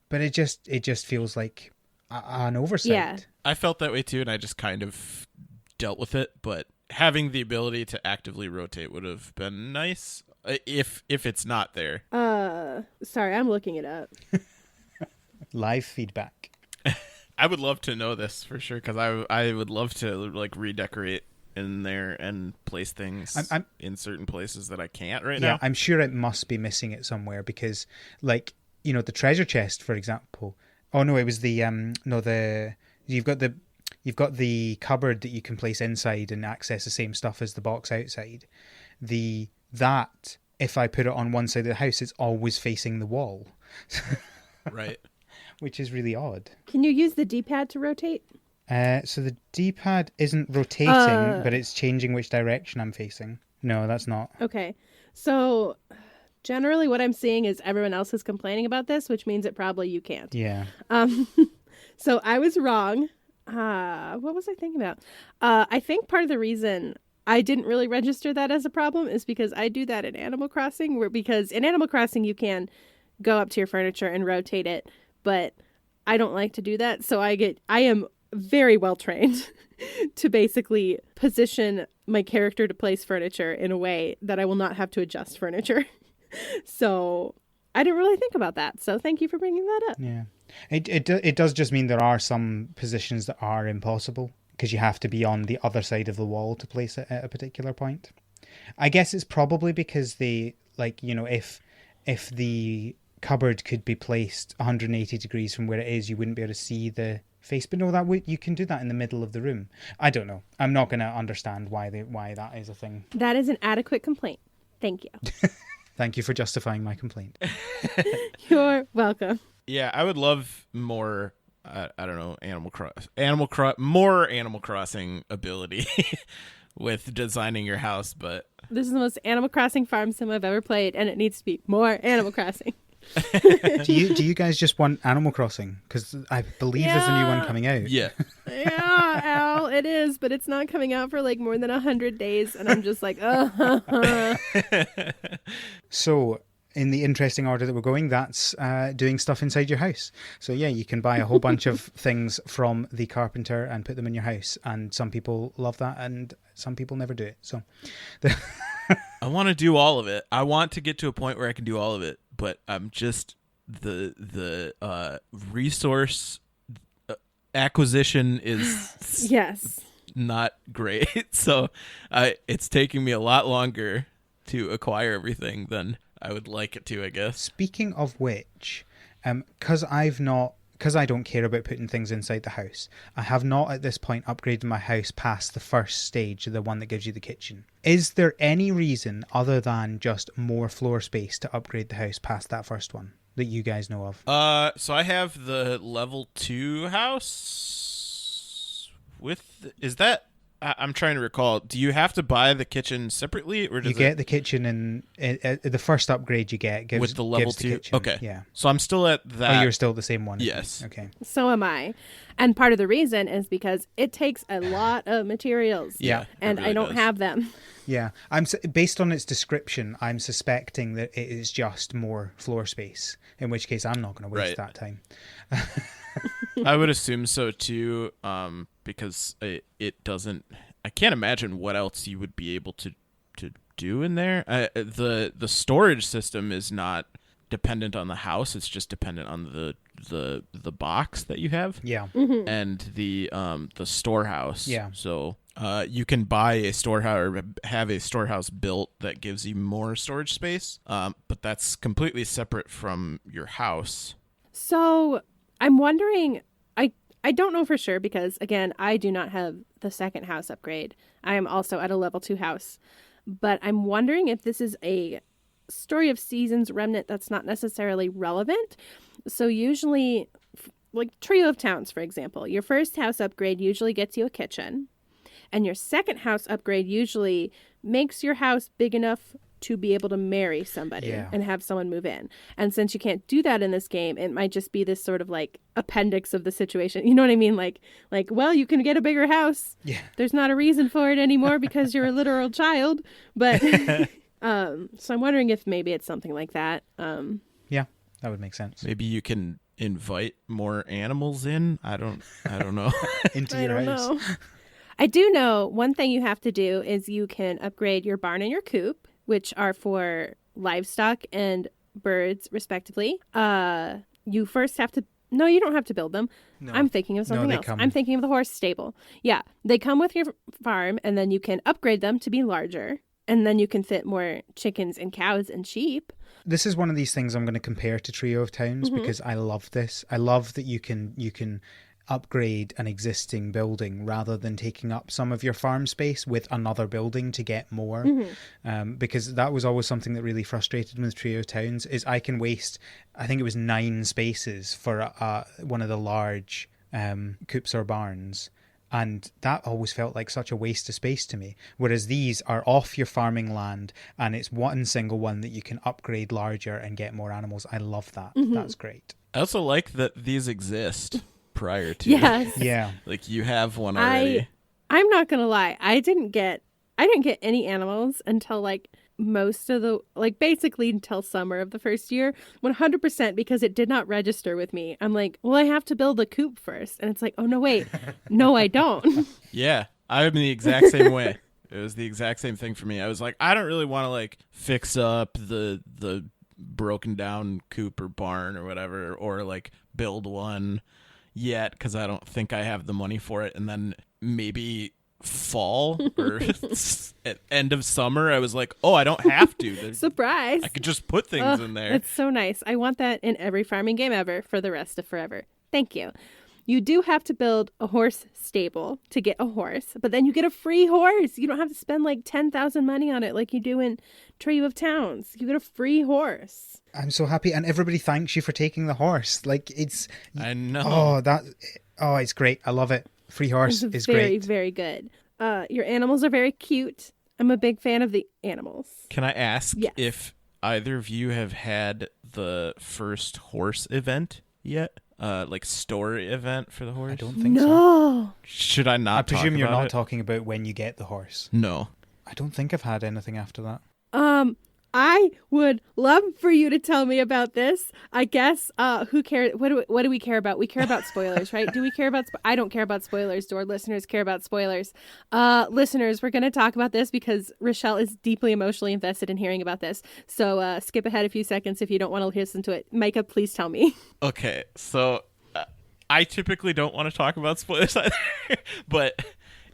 but it just feels like an oversight. Yeah. I felt that way too, and I just kind of dealt with it. But having the ability to actively rotate would have been nice if it's not there. Sorry, I'm looking it up. Live feedback. I would love to know this for sure, because I would love to like redecorate in there and place things in certain places that I can't now. Yeah, I'm sure it must be missing it somewhere, because, like, you know, the treasure chest, for example. Oh no, it was you've got the cupboard that you can place inside and access the same stuff as the box outside. That if I put it on one side of the house, it's always facing the wall. Right. Which is really odd. Can you use the D-pad to rotate? So the D-pad isn't rotating, but it's changing which direction I'm facing. No, that's not. Okay. So generally what I'm seeing is everyone else is complaining about this, which means that probably you can't. Yeah. So I was wrong. What was I thinking about? I think part of the reason I didn't really register that as a problem is because I do that in Animal Crossing, because in Animal Crossing you can go up to your furniture and rotate it, but I don't like to do that. So I am very well trained to basically position my character to place furniture in a way that I will not have to adjust furniture. So I didn't really think about that. So thank you for bringing that up. Yeah. It does just mean there are some positions that are impossible, because you have to be on the other side of the wall to place it at a particular point. I guess it's probably because if the cupboard could be placed 180 degrees from where it is, you wouldn't be able to see the face. But no, you can do that in the middle of the room. I don't know. I'm not going to understand why that is a thing. That is an adequate complaint. Thank you. Thank you for justifying my complaint. You're welcome. Yeah, I would love more. I don't know, more Animal Crossing ability with designing your house. But this is the most Animal Crossing farm sim I've ever played, and it needs to be more Animal Crossing. Do you guys just want Animal Crossing? Because I believe there's a new one coming out. Yeah. Yeah, Al, it is, but it's not coming out for like more than 100 days, and I'm just like, So, in the interesting order that we're going, that's doing stuff inside your house. So yeah, you can buy a whole bunch of things from the carpenter and put them in your house, and some people love that, and some people never do it. So, I want to do all of it. I want to get to a point where I can do all of it, but I'm just the resource acquisition is yes, not great. So it's taking me a lot longer to acquire everything than I would like it to, I guess. Speaking of which, because I don't care about putting things inside the house, I have not at this point upgraded my house past the first stage, the one that gives you the kitchen. Is there any reason other than just more floor space to upgrade the house past that first one that you guys know of? So I have the level 2 house is that... I'm trying to recall. Do you have to buy the kitchen separately, or does you get the kitchen in the first upgrade you get with the level 2? The kitchen. Okay, yeah. So I'm still at that. Oh, you're still the same one. Yes. Okay. So am I. And part of the reason is because it takes a lot of materials. Yeah. And really I don't does. have them. Yeah, based on its description, I'm suspecting that it is just more floor space. In which case, I'm not going to waste that time. I would assume so too, because it doesn't. I can't imagine what else you would be able to do in there. The storage system is not dependent on the house; it's just dependent on the box that you have. Yeah, and the storehouse. Yeah. So you can buy a storehouse or have a storehouse built that gives you more storage space, but that's completely separate from your house. So I'm wondering, I don't know for sure because, again, I do not have the second house upgrade. I am also at a level 2 house. But I'm wondering if this is a Story of Seasons remnant that's not necessarily relevant. So usually, like Trio of Towns, for example, your first house upgrade usually gets you a kitchen. And your second house upgrade usually makes your house big enough to be able to marry somebody and have someone move in. And since you can't do that in this game, it might just be this sort of like appendix of the situation. You know what I mean? Like, well, you can get a bigger house. Yeah. There's not a reason for it anymore because you're a literal child. But so I'm wondering if maybe it's something like that. Yeah, that would make sense. Maybe you can invite more animals in. I don't know. Into I your don't house. know. I do know one thing you have to do is you can upgrade your barn and your coop, which are for livestock and birds, respectively. You first have to... No, you don't have to build them. No. I'm thinking of something they else. come. I'm thinking of the horse stable. Yeah, they come with your farm, and then you can upgrade them to be larger, and then you can fit more chickens and cows and sheep. This is one of these things I'm going to compare to Trio of Towns because I love this. I love that you can upgrade an existing building rather than taking up some of your farm space with another building to get more. Because that was always something that really frustrated me with Trio of Towns is I can waste, I think it was 9 spaces for one of the large coops or barns. And that always felt like such a waste of space to me. Whereas these are off your farming land and it's one single one that you can upgrade larger and get more animals. I love that. That's great. I also like that these exist prior to. Yes. Yeah. Like you have one already. I'm not gonna lie. I didn't get any animals until like most of the basically until summer of the first year, 100% because it did not register with me. I'm like, well, I have to build a coop first, and it's like, oh no, wait, no, I don't. Yeah, I'm the exact same way. It was the exact same thing for me. I was like, I don't really want to like fix up the broken down coop or barn or whatever, or like build one yet because I don't think I have the money for it. And then maybe fall or at end of summer, I was like, oh, I don't have to. Surprise! I could just put things in there. It's so nice. I want that in every farming game ever for the rest of forever. Thank you. You do have to build a horse stable to get a horse, but then you get a free horse. You don't have to spend like 10,000 money on it like you do in Trio of Towns. You get a free horse. I'm so happy, and everybody thanks you for taking the horse. Like it's, I know. It's great. I love it. Free horse is very, great. very good. Your animals are very cute. I'm a big fan of the animals. Can I ask Yes. if either of you have had the first horse event yet? Like story event for the horse? I don't think so. No. Should I not I presume talk you're about not it? talking about when you get the horse. No. I don't think I've had anything after that. I would love for you to tell me about this. I guess, who cares? What do we care about? We care about spoilers, right? Do we care about, I don't care about spoilers. Do our listeners care about spoilers? Listeners, we're going to talk about this because Rochelle is deeply emotionally invested in hearing about this. So skip ahead a few seconds if you don't want to listen to it. Micah, please tell me. Okay, so I typically don't want to talk about spoilers either, but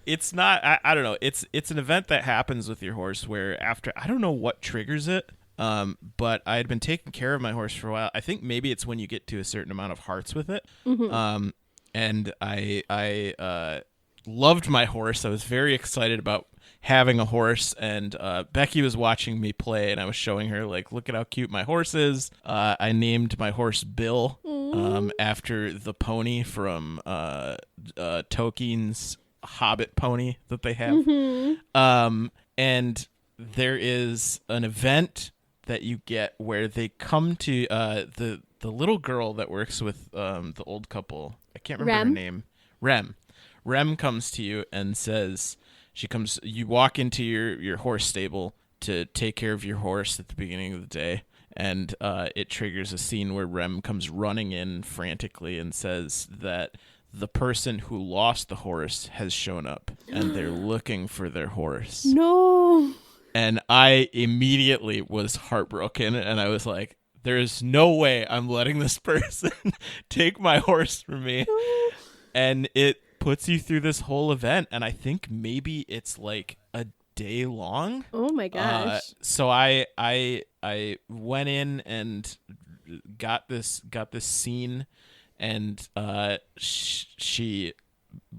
it's not, I don't know, it's an event that happens with your horse where after, I don't know what triggers it, but I had been taking care of my horse for a while. I think maybe it's when you get to a certain amount of hearts with it. And I loved my horse. I was very excited about having a horse, and Becky was watching me play, and I was showing her, like, look at how cute my horse is. I named my horse Bill after the pony from Tolkien's Hobbit pony that they have. And there is an event that you get where they come to the little girl that works with the old couple. I can't remember her Rem? name. Rem comes to you and says, you walk into your horse stable to take care of your horse at the beginning of the day, and it triggers a scene where Rem comes running in frantically and says that the person who lost the horse has shown up and they're looking for their horse. No. And I immediately was heartbroken, and I was like, there is no way I'm letting this person take my horse from me. And it puts you through this whole event, and I think maybe it's like a day long. Oh my gosh. So I went in and got this scene, and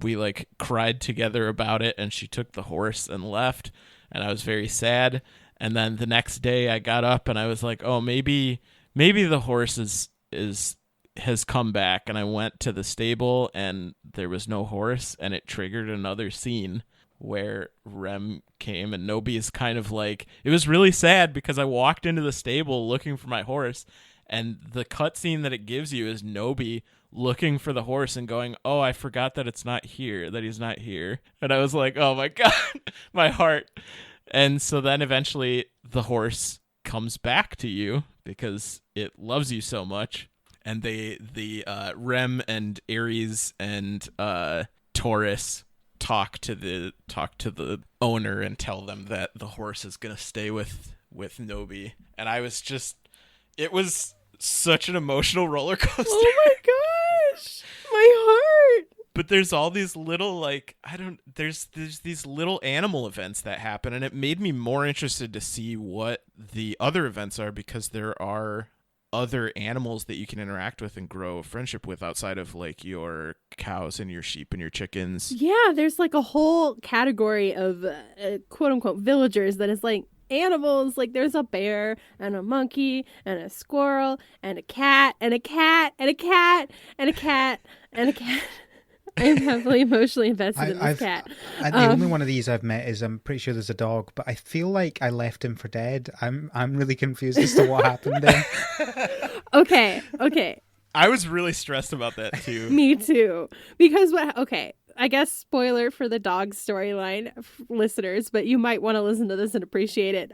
we like cried together about it, and she took the horse and left, and I was very sad. And then the next day I got up and I was like, oh, maybe the horse has come back. And I went to the stable and there was no horse, and it triggered another scene where Rem came, and Nobi is kind of like, it was really sad because I walked into the stable looking for my horse, and the cutscene that it gives you is Nobi looking for the horse and going, oh, I forgot that he's not here. And I was like, oh my God, my heart. And so then eventually the horse comes back to you because it loves you so much. And the Rem and Ares and Taurus talk to the owner and tell them that the horse is gonna stay with Nobi. And I was it was such an emotional roller coaster. Oh my gosh, my heart. But there's all these little there's these little animal events that happen, and it made me more interested to see what the other events are, because there are other animals that you can interact with and grow a friendship with outside of like your cows and your sheep and your chickens. Yeah, there's like a whole category of quote unquote villagers that is like animals. Like there's a bear and a monkey and a squirrel and a cat and a cat and a cat and a cat and a cat. I'm heavily emotionally invested in this cat. The only one of these I've met is, I'm pretty sure there's a dog, but I feel like I left him for dead. I'm really confused as to what happened there. Okay. I was really stressed about that too. Me too. Because I guess spoiler for the dog storyline, listeners, but you might want to listen to this and appreciate it.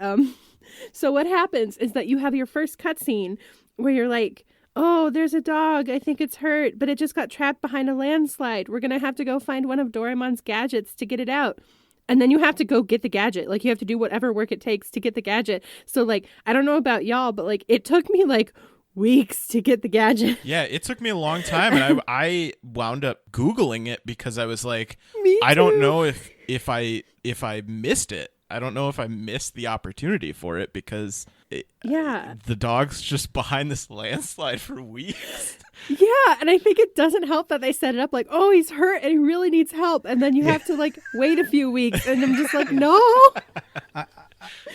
So what happens is that you have your first cutscene where you're like, oh, there's a dog. I think it's hurt, but it just got trapped behind a landslide. We're going to have to go find one of Doraemon's gadgets to get it out. And then you have to go get the gadget. Like, you have to do whatever work it takes to get the gadget. So, like, I don't know about y'all, but, like, it took me, like, weeks to get the gadget. Yeah, it took me a long time, and I wound up Googling it because I was like, Me I don't too. know if I missed it. I don't know if I missed the opportunity for it because the dog's just behind this landslide for weeks. Yeah, and I think it doesn't help that they set it up like, oh, he's hurt and he really needs help. And then you have to, like, wait a few weeks. And I'm just like, no.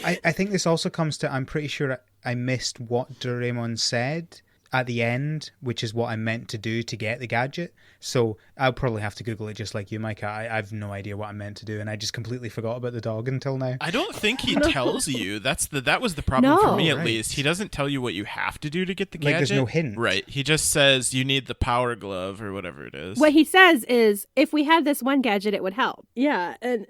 I think this also comes to, I'm pretty sure I missed what Doraemon said at the end, which is what I meant to do to get the gadget. So I'll probably have to Google it just like you, Micah. I have no idea what I meant to do, and I just completely forgot about the dog until now. I don't think he tells you. That was the problem for me, at right. least. He doesn't tell you what you have to do to get the Like, gadget. there's no hint. Right. He just says you need the power glove or whatever it is. What he says is, if we had this one gadget, it would help. Yeah, and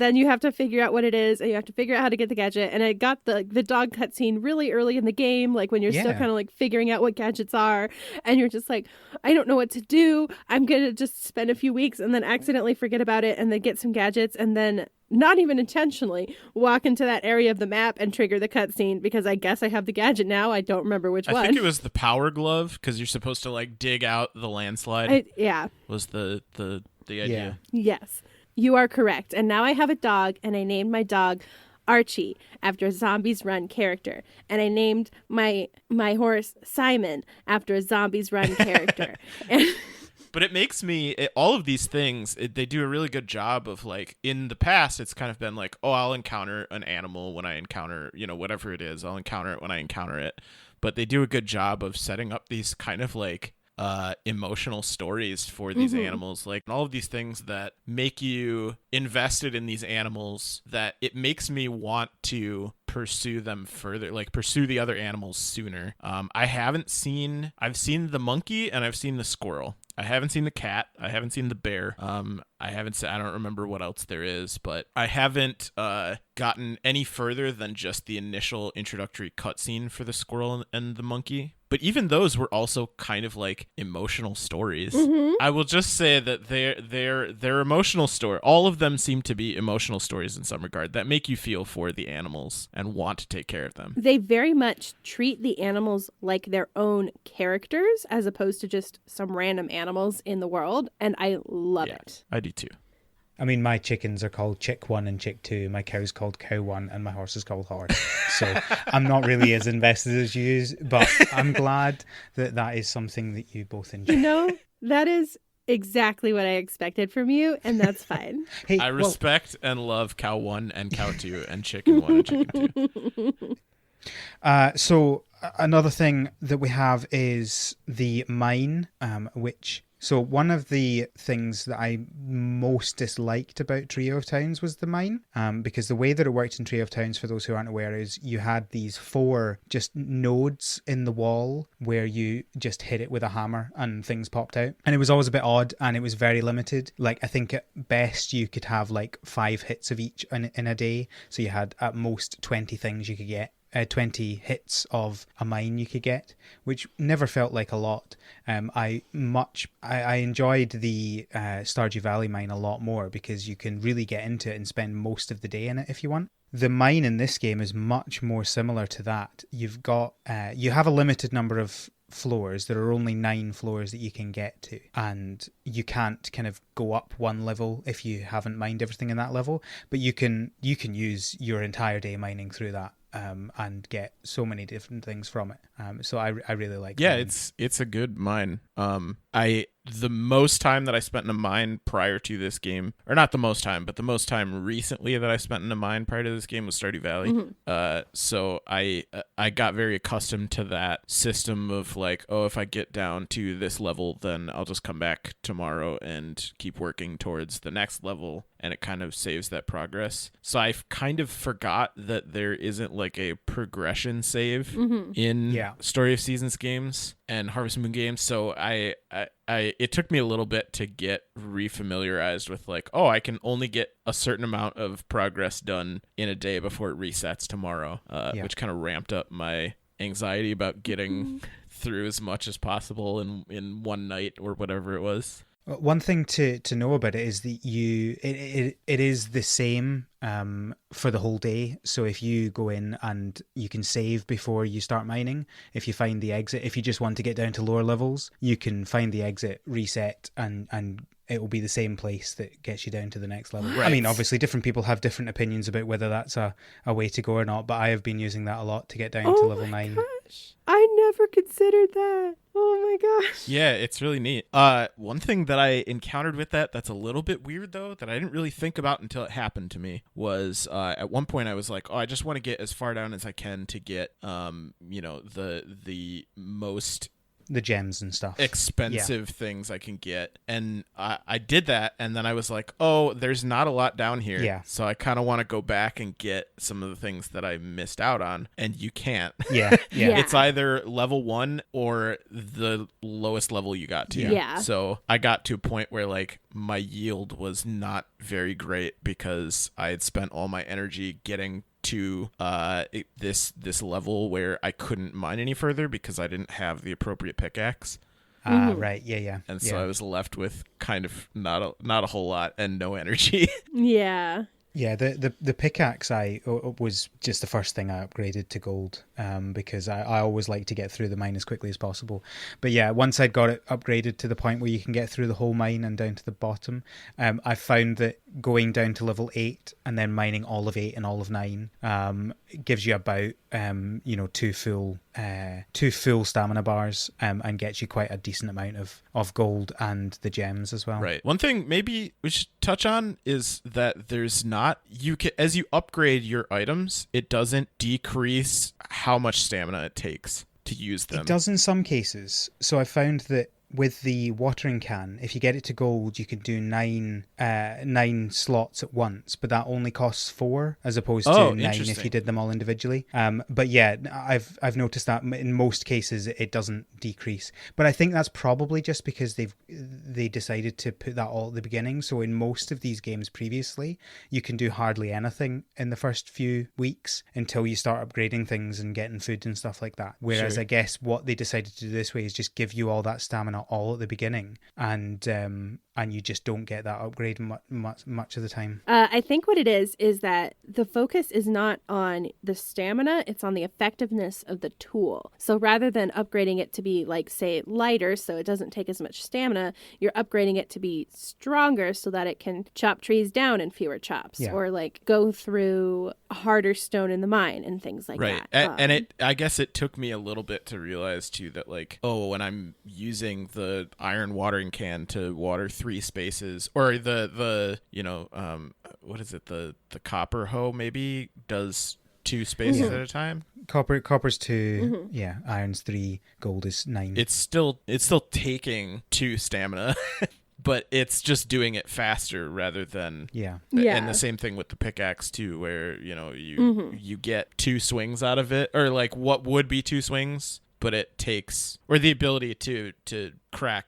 then you have to figure out what it is, and you have to figure out how to get the gadget. And I got the dog cutscene really early in the game, like when you're still kind of like figuring out what gadgets are, and you're just like, I don't know what to do. I'm gonna just spend a few weeks and then accidentally forget about it, and then get some gadgets, and then not even intentionally walk into that area of the map and trigger the cutscene because I guess I have the gadget now. I don't remember which one. I think it was the power glove because you're supposed to like dig out the landslide. Was the idea. Yeah. Yes, you are correct. And now I have a dog, and I named my dog Archie after a Zombies Run character, and I named my horse Simon after a Zombies Run character. But it makes me, all of these things, they do a really good job of, like, in the past, it's kind of been like, oh, I'll encounter an animal when I encounter, whatever it is. I'll encounter it when I encounter it. But they do a good job of setting up these kind of, like, emotional stories for these animals. Like, all of these things that make you invested in these animals, that it makes me want to pursue them further, like pursue the other animals sooner. I've seen the monkey and I've seen the squirrel, I haven't seen the cat. I haven't seen the bear. I don't remember what else there is, but I haven't gotten any further than just the initial introductory cutscene for the squirrel and the monkey. But even those were also kind of like emotional stories. Mm-hmm. I will just say that they're emotional story. All of them seem to be emotional stories in some regard that make you feel for the animals and want to take care of them. They very much treat the animals like their own characters as opposed to just some random animals in the world, and I love it. I do too. I mean, my chickens are called Chick 1 and Chick 2. My cow's called Cow 1 and my horse is called Horse. So I'm not really as invested as you, but I'm glad that is something that you both enjoy. You know, that is exactly what I expected from you, and that's fine. Hey, I respect and love Cow 1 and Cow 2 and Chicken 1 and Chicken 2. So another thing that we have is the mine, So one of the things that I most disliked about Trio of Towns was the mine, because the way that it worked in Trio of Towns, for those who aren't aware, is you had these 4 just nodes in the wall where you just hit it with a hammer and things popped out. And it was always a bit odd and it was very limited. Like, I think at best you could have like 5 hits of each in a day. So you had at most 20 things you could get. 20 hits of a mine you could get, which never felt like a lot. I enjoyed the Stardew Valley mine a lot more because you can really get into it and spend most of the day in it if you want. The mine in this game is much more similar to that. You've got you have a limited number of floors. There are only 9 floors that you can get to, and you can't kind of go up one level if you haven't mined everything in that level, but you can use your entire day mining through that. And get so many different things from it. So I really like Yeah, mine. it's a good mine. The most time that I spent in a mine prior to this game, or not the most time, but the most time recently that I spent in a mine prior to this game was Stardew Valley. Mm-hmm. So I got very accustomed to that system of like, oh, if I get down to this level, then I'll just come back tomorrow and keep working towards the next level, and it kind of saves that progress. So I kind of forgot that there isn't like a progression save in Story of Seasons games and Harvest Moon games. So it took me a little bit to get refamiliarized with like, oh, I can only get a certain amount of progress done in a day before it resets tomorrow, which kind of ramped up my anxiety about getting through as much as possible in one night or whatever it was. One thing to know about it is that it is the same for the whole day. So if you go in and you can save before you start mining, if you find the exit, if you just want to get down to lower levels, you can find the exit, reset, and it will be the same place that gets you down to the next level. Right. I mean, obviously different people have different opinions about whether that's a way to go or not, but I have been using that a lot to get down to level 9. Gosh. I never considered that. Oh my gosh. Yeah, it's really neat. One thing that I encountered with that's a little bit weird though, that I didn't really think about until it happened to me, was at one point I was like, oh, I just want to get as far down as I can to get the most the gems and stuff, expensive things I can get, and I did that, and then I was like, oh, there's not a lot down here, so I kind of want to go back and get some of the things that I missed out on, and you can't. It's either level 1 or the lowest level you got to. So I got to a point where like my yield was not very great because I had spent all my energy getting to this level where I couldn't mine any further because I didn't have the appropriate pickaxe. Right. And so I was left with kind of not a whole lot and no energy. Yeah, the pickaxe was just the first thing I upgraded to gold, because I always like to get through the mine as quickly as possible. But yeah, once I'd got it upgraded to the point where you can get through the whole mine and down to the bottom, I found that going down to level 8 and then mining all of 8 and all of 9 gives you about 2 full stamina bars, and gets you quite a decent amount of gold and the gems as well. Right. One thing maybe we should touch on is that there's not, as you upgrade your items, it doesn't decrease how much stamina it takes to use them. It does in some cases. So I found that with the watering can, if you get it to gold, you can do nine slots at once, but that only costs 4 as opposed to 9 if you did them all individually. But yeah, I've noticed that in most cases it doesn't decrease. But I think that's probably just because they decided to put that all at the beginning. So in most of these games previously, you can do hardly anything in the first few weeks until you start upgrading things and getting food and stuff like that. Whereas I guess what they decided to do this way is just give you all that stamina all at the beginning, and you just don't get that upgrade much of the time. I think what it is that the focus is not on the stamina, it's on the effectiveness of the tool. So rather than upgrading it to be, like, say, lighter so it doesn't take as much stamina, you're upgrading it to be stronger so that it can chop trees down in fewer chops, or like go through a harder stone in the mine and things like that. And I guess it took me a little bit to realize too that, like, when I'm using the iron watering can to water 3 spaces, or the what is it, the copper hoe maybe does 2 spaces at a time. Copper's 2, iron's 3, gold is 9. It's still taking 2 stamina. But it's just doing it faster rather than And the same thing with the pickaxe too, where you get 2 swings out of it, or like what would be 2 swings, but it takes, or the ability to crack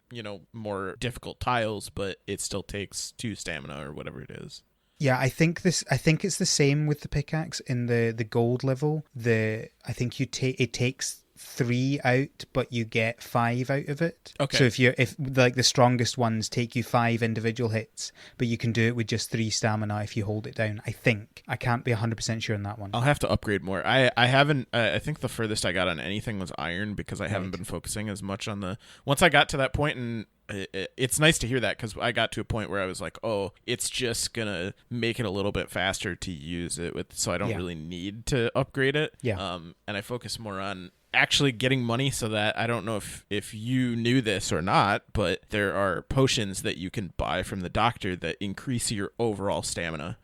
more difficult tiles, but it still takes 2 stamina or whatever it is. Yeah, I think it's the same with the pickaxe in the gold level. I think it takes 3 out, but you get 5 out of it. Okay. So if like the strongest ones take you 5 individual hits, but you can do it with just 3 stamina if you hold it down. I think. I can't be 100% sure on that one. I'll have to upgrade more. I haven't. I think the furthest I got on anything was iron, because I haven't been focusing as much on the. Once I got to that point, and it's nice to hear that, because I got to a point where I was like, it's just gonna make it a little bit faster to use it with, so I don't really need to upgrade it. And I focus more on actually getting money, so that I don't know if you knew this or not, but there are potions that you can buy from the doctor that increase your overall stamina.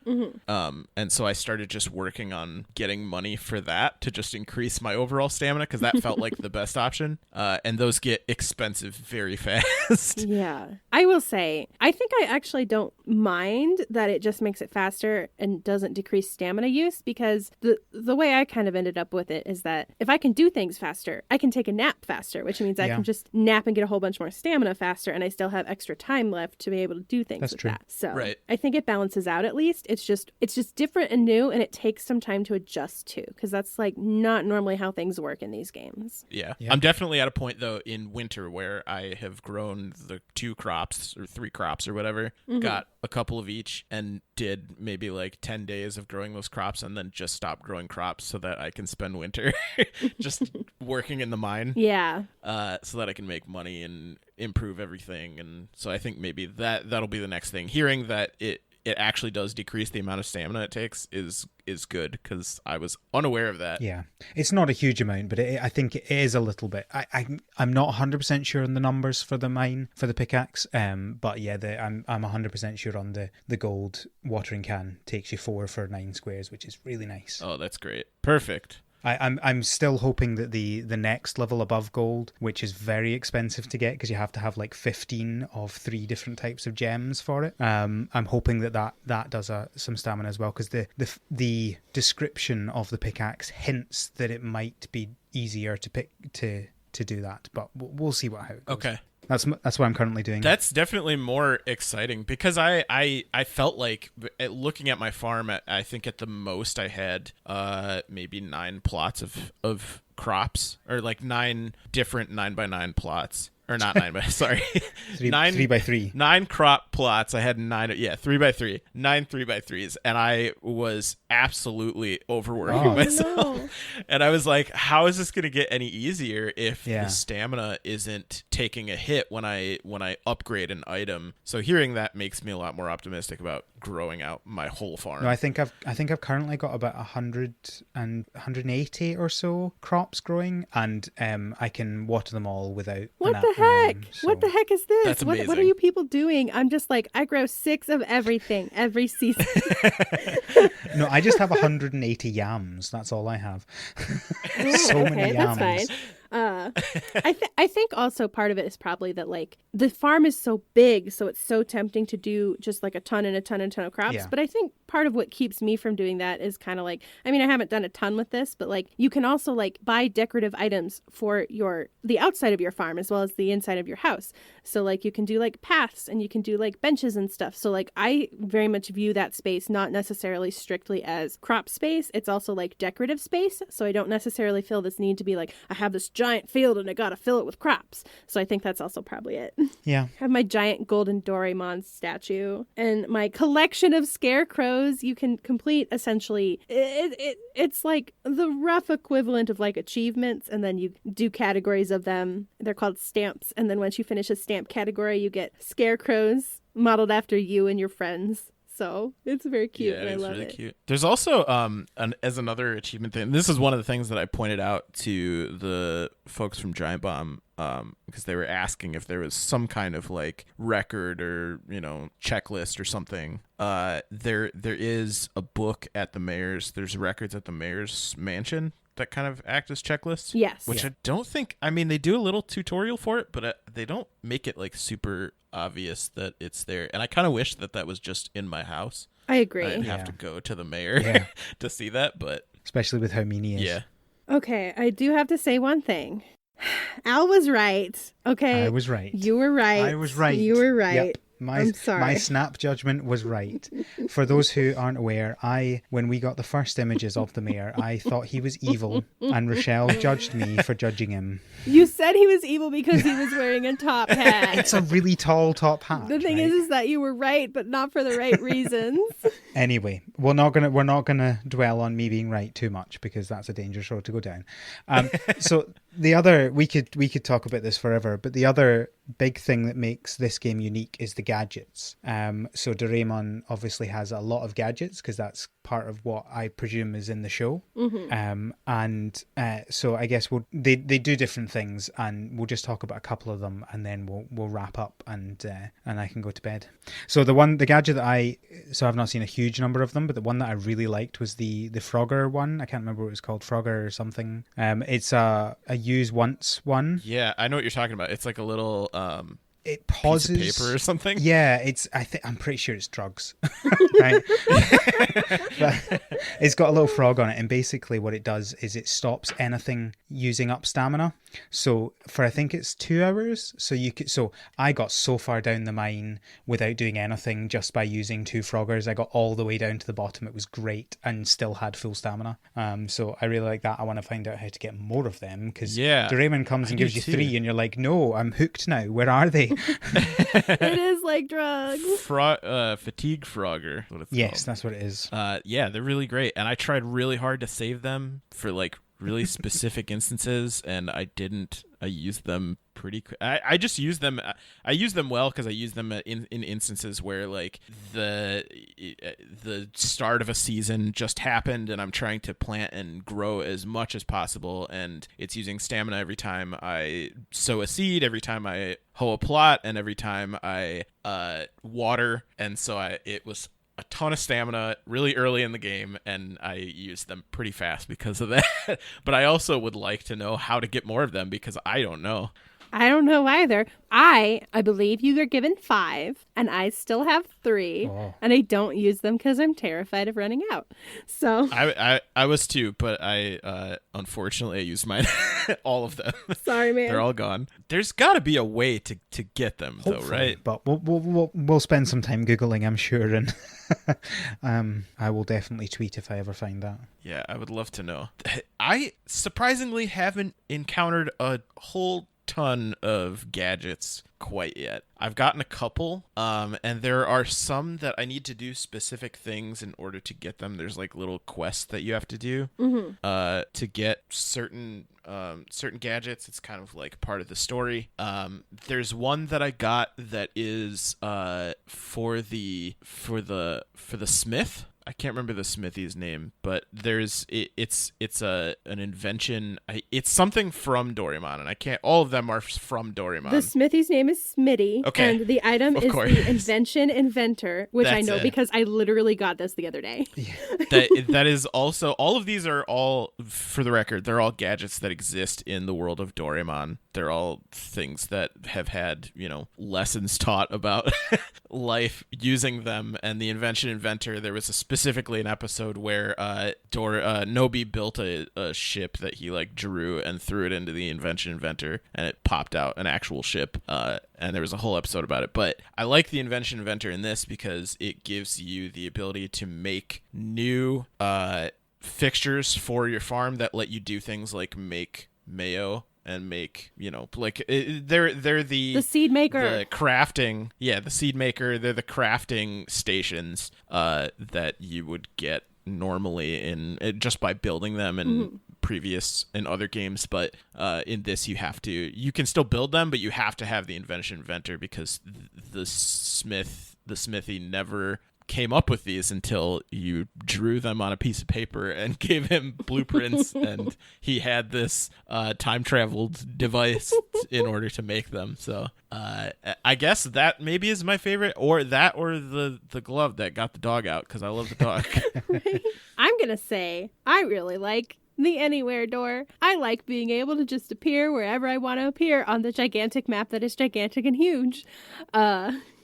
And so I started just working on getting money for that to just increase my overall stamina, because that felt like the best option. And those get expensive very fast. Yeah. I will say, I think I actually don't mind that it just makes it faster and doesn't decrease stamina use, because the way I kind of ended up with it is that if I can do things faster, I can take a nap faster, which means I can just nap and get a whole bunch more stamina faster, and I still have extra time left to be able to do things with that. So I think it balances out at least. It's just different and new, and it takes some time to adjust to, because that's like not normally how things work in these games. Yeah. I'm definitely at a point though in winter where I have grown the 2 crops or 3 crops or whatever, got a couple of each, and did maybe like 10 days of growing those crops, and then just stopped growing crops so that I can spend winter just working in the mine. Yeah. So that I can make money and improve everything. And so I think maybe that'll be the next thing. Hearing that it actually does decrease the amount of stamina it takes is good, because I was unaware of that. Yeah, it's not a huge amount, but I think it is a little bit. I'm not 100% sure on the numbers for the pickaxe, but yeah, I'm 100% sure on the gold watering can takes you 4 for 9 squares, which is really nice. Oh, that's great. Perfect. I'm still hoping that the next level above gold, which is very expensive to get because you have to have like 15 of 3 different types of gems for it. I'm hoping that does some stamina as well, because the description of the pickaxe hints that it might be easier to pick to do that, but we'll see how it goes. Okay. That's what I'm currently doing. That's definitely more exciting, because I felt like, looking at my farm, I think at the most I had maybe 9 plots of crops, or like 9 different 9x9 plots. Or not 9 by, sorry. 3 by 3. 9 crop plots. I had 9, 3 by 3. 9 3x3s. And I was absolutely overworking myself. No. And I was like, how is this going to get any easier if the stamina isn't taking a hit when I upgrade an item? So hearing that makes me a lot more optimistic about growing out my whole farm. No, I think I've currently got about 180 or so crops growing, and I can water them all without. What the heck? So. What the heck is this? That's amazing. What are you people doing? I'm just like, I grow 6 of everything every season. No, I just have 180 yams. That's all I have. So many yams. That's fine. I think also part of it is probably that like the farm is so big, so it's so tempting to do just like a ton and a ton and a ton of crops. Yeah. But I think part of what keeps me from doing that is kind of like, I mean, I haven't done a ton with this, but like you can also like buy decorative items for the outside of your farm as well as the inside of your house. So like you can do like paths and you can do like benches and stuff. So like I very much view that space not necessarily strictly as crop space. It's also like decorative space. So I don't necessarily feel this need to be like, I have this giant field and I gotta fill it with crops. So I think that's also probably it. Yeah. I have my giant golden Doraemon statue and my collection of scarecrows. You can complete essentially, it's like the rough equivalent of like achievements, and then you do categories of them. They're called stamps. And then once you finish a stamp category, you get scarecrows modeled after you and your friends. So it's very cute. Yeah, and I it's love really it. cute. There's also as another achievement thing. This is one of the things that I pointed out to the folks from Giant Bomb because they were asking if there was some kind of like record or checklist or something. There is a book at the mayor's. There's records at the mayor's mansion that kind of act as checklists. Yes. Which I don't think. I mean, they do a little tutorial for it, but they don't make it like super obvious that it's there. And I kind of wish that was just in my house. I agree. I'd have to go to the mayor to see that, but Especially with how mean he is. yeah. Okay, I do have to say one thing. Al was right. Okay. I was right. You were right. I was right. You were right. Yep. I'm sorry. My snap judgment was right. For those who aren't aware, when we got the first images of the mayor, I thought he was evil, and Rochelle judged me for judging him. You said he was evil because he was wearing a top hat. It's a really tall top hat. The thing right? is that you were right, but not for the right reasons. Anyway, we're not gonna dwell on me being right too much because that's a dangerous road to go down. So the other we could talk about this forever, but the other big thing that makes this game unique is the gadgets. So Doraemon obviously has a lot of gadgets because that's part of what I presume is in the show. Mm-hmm. So I guess they do different things, and we'll just talk about a couple of them, and then we'll wrap up, and I can go to bed. So the gadget that I've not seen a huge number of them, but the one that I really liked was the Frogger one. I can't remember what it was called, Frogger or something. It's a use once one. Yeah, I know what you're talking about. It's like a little it pauses piece of paper or something. Yeah, I'm pretty sure it's drugs. Right? But it's got a little frog on it, and basically what it does is it stops anything using up stamina. So for I think it's 2 hours. So I got so far down the mine without doing anything just by using 2 froggers. I got all the way down to the bottom. It was great and still had full stamina. So I really like that. I want to find out how to get more of them because Doraemon comes and gives you 3 and you're like, no, I'm hooked now. Where are they? It is like drugs. Fatigue Frogger. What it's Yes, called. that's what it is. Yeah, they're really great, and I tried really hard to save them for like really specific instances, and I didn't. I used them pretty quick. I just use them. I use them well because I use them in instances where like the start of a season just happened and I'm trying to plant and grow as much as possible, and it's using stamina every time I sow a seed, every time I hoe a plot, and every time I water, and so it was a ton of stamina really early in the game, and I used them pretty fast because of that. But I also would like to know how to get more of them because I don't know. I don't know either. I believe you are given 5, and I still have 3, and I don't use them because I'm terrified of running out. So I was too, but I unfortunately I used mine all of them. Sorry, man. They're all gone. There's got to be a way to get them, Hopefully, though, right? But we'll spend some time googling, I'm sure, and I will definitely tweet if I ever find that. Yeah, I would love to know. I surprisingly haven't encountered a whole ton of gadgets quite yet. I've gotten a couple, and there are some that I need to do specific things in order to get them. There's like little quests that you have to do to get certain gadgets. It's kind of like part of the story. There's one that I got that is for the smith. I can't remember the smithy's name, but it's an invention. It's something from Doraemon, and I can't. All of them are from Doraemon. The smithy's name is Smitty, Okay. and the item Of is course. the invention inventor, which I That's know it. because I literally got this the other day. That is also, all of these are all, for the record, they're all gadgets that exist in the world of Doraemon. They're all things that have had, lessons taught about life using them. And the invention inventor, there was specifically an episode where Nobi built a ship that he like drew and threw it into the invention inventor, and it popped out an actual ship. And there was a whole episode about it. But I like the invention inventor in this because it gives you the ability to make new fixtures for your farm that let you do things like make mayo and make, they're the seed maker. the crafting, the seed maker. They're the crafting stations that you would get normally in just by building them in in other games. But in this, you can still build them, but you have to have the invention inventor because the smithy never came up with these until you drew them on a piece of paper and gave him blueprints, and he had this time traveled device in order to make them. So I guess that maybe is my favorite, or the glove that got the dog out, because I love the dog. I'm gonna say I really like the anywhere door. I like being able to just appear wherever I want to appear on the gigantic map that is gigantic and huge.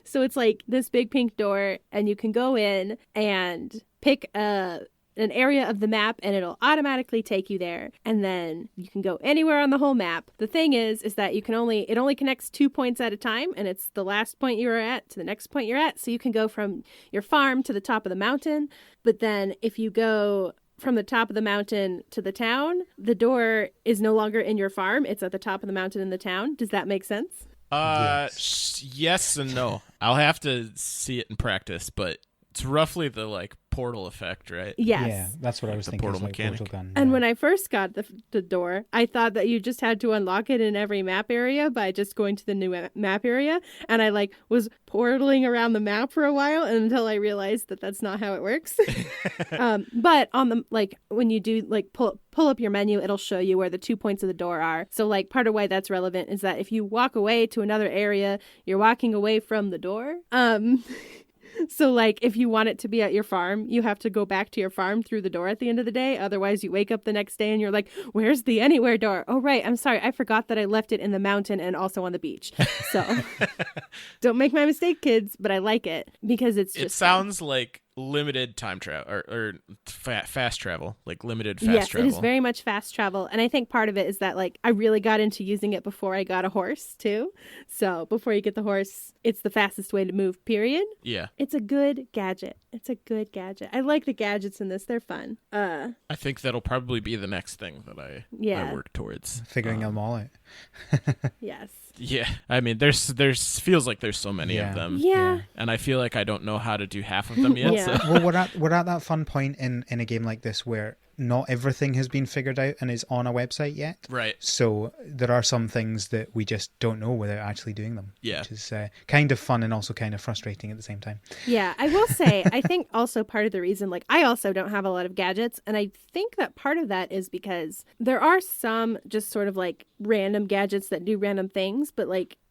So it's like this big pink door, and you can go in and pick an area of the map, and it'll automatically take you there. And then you can go anywhere on the whole map. The thing is that it only connects 2 points at a time, and it's the last point you are at to the next point you're at. So you can go from your farm to the top of the mountain. But then if you go from the top of the mountain to the town, the door is no longer in your farm. It's at the top of the mountain in the town. Does that make sense? Yes and no. I'll have to see it in practice, but it's roughly the portal effect, right? Yes. Yeah, that's what I was The thinking. portal It's like mechanic. portal gun. And yeah. when I first got the door, I thought that you just had to unlock it in every map area by just going to the new map area. And I was portaling around the map for a while until I realized that that's not how it works. But on the when you do pull up your menu, it'll show you where the 2 points of the door are. So part of why that's relevant is that if you walk away to another area, you're walking away from the door. So if you want it to be at your farm, you have to go back to your farm through the door at the end of the day. Otherwise, you wake up the next day and you're like, where's the anywhere door? Oh, right. I'm sorry. I forgot that I left it in the mountain and also on the beach. So don't make my mistake, kids, but I like it because it's just It sounds like limited time travel or fast travel, limited fast travel. Yes, it is very much fast travel. And I think part of it is that I really got into using it before I got a horse too. So before you get the horse, it's the fastest way to move, period. Yeah. It's a good gadget. I like the gadgets in this. They're fun. I think that'll probably be the next thing that I work towards. Figuring them all out. Yes. Yeah. I mean, there's feels like there's so many Yeah. of them. Yeah. And I feel like I don't know how to do half of them yet. Yeah. So. Well, we're at that fun point in a game like this where not everything has been figured out and is on a website yet. Right. So there are some things that we just don't know without actually doing them. Yeah. Which is kind of fun and also kind of frustrating at the same time. Yeah, I will say, I think also part of the reason, I also don't have a lot of gadgets, and I think that part of that is because there are some just sort of random gadgets that do random things, but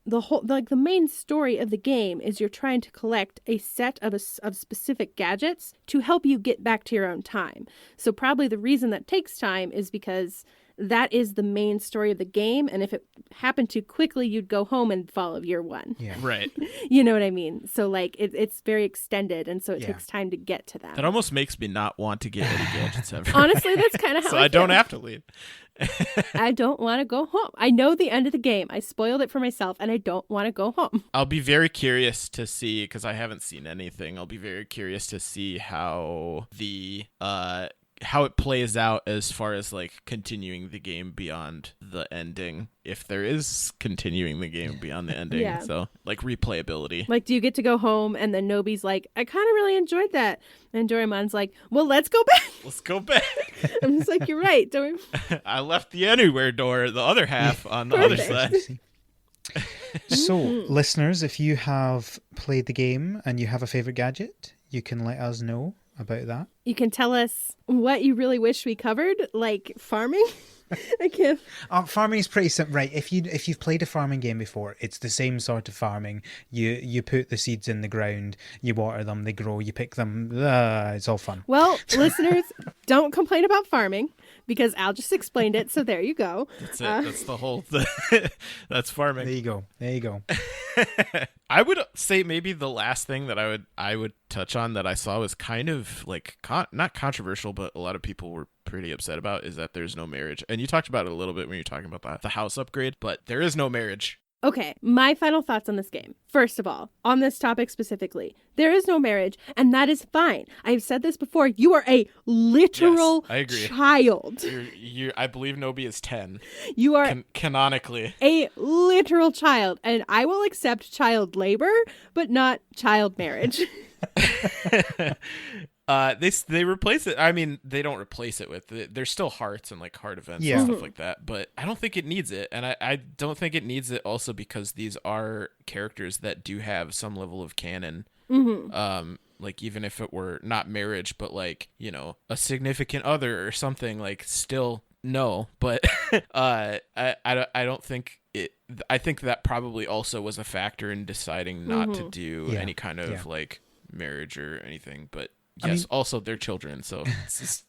the main story of the game is you're trying to collect a set of specific gadgets to help you get back to your own time. So probably the reason that takes time is because that is the main story of the game, and if it happened too quickly, you'd go home and follow year one. Yeah. Right. You know what I mean? So it's very extended, and so it takes time to get to them. That almost makes me not want to get any gadgets ever. Honestly, that's kind of how so I I don't feel. have to leave. I don't want to go home. I know the end of the game. I spoiled it for myself, and I don't want to go home. I'll be very curious to see, because I haven't seen anything. I'll be very curious to see how how it plays out as far as continuing the game beyond the ending, if there is continuing the game beyond the ending. Yeah. So replayability. Do you get to go home, and then Nobi's like, I kind of really enjoyed that, and Doraemon's like, well, let's go back. Let's go back. I'm just like, you're right, Doraemon. I left the anywhere door, the other half, on the other Perfect. side. So, listeners, if you have played the game and you have a favorite gadget, you can let us know about that. You can tell us what you really wish we covered, like farming. I can't. Farming is pretty simple, right? If you've played a farming game before, it's the same sort of farming. You put the seeds in the ground, you water them, they grow, you pick them. It's all fun. Well, listeners, don't complain about farming because Al just explained it. So there you go. That's it. That's the whole. That's farming. There you go. I would say maybe the last thing that I would touch on that I saw was kind of like not controversial, but a lot of people were pretty upset about is that there's no marriage. And you talked about it a little bit when you're talking about the house upgrade, but there is no marriage. Okay, my final thoughts on this game. First of all, on this topic specifically, there is no marriage, and that is fine. I've said this before. You are a literal I agree. child. I believe Nobi is 10. You are canonically a literal child, and I will accept child labor, but not child marriage. They replace it. I mean, they don't replace it with there's still hearts and like heart events and stuff like that, but I don't think it needs it. And I don't think it needs it also because these are characters that do have some level of canon. Like even if it were not marriage, but like, you know, a significant other or something, like still no. But I don't think it. I think that probably also was a factor in deciding not to do any kind of like marriage or anything, but yes, also they're children, so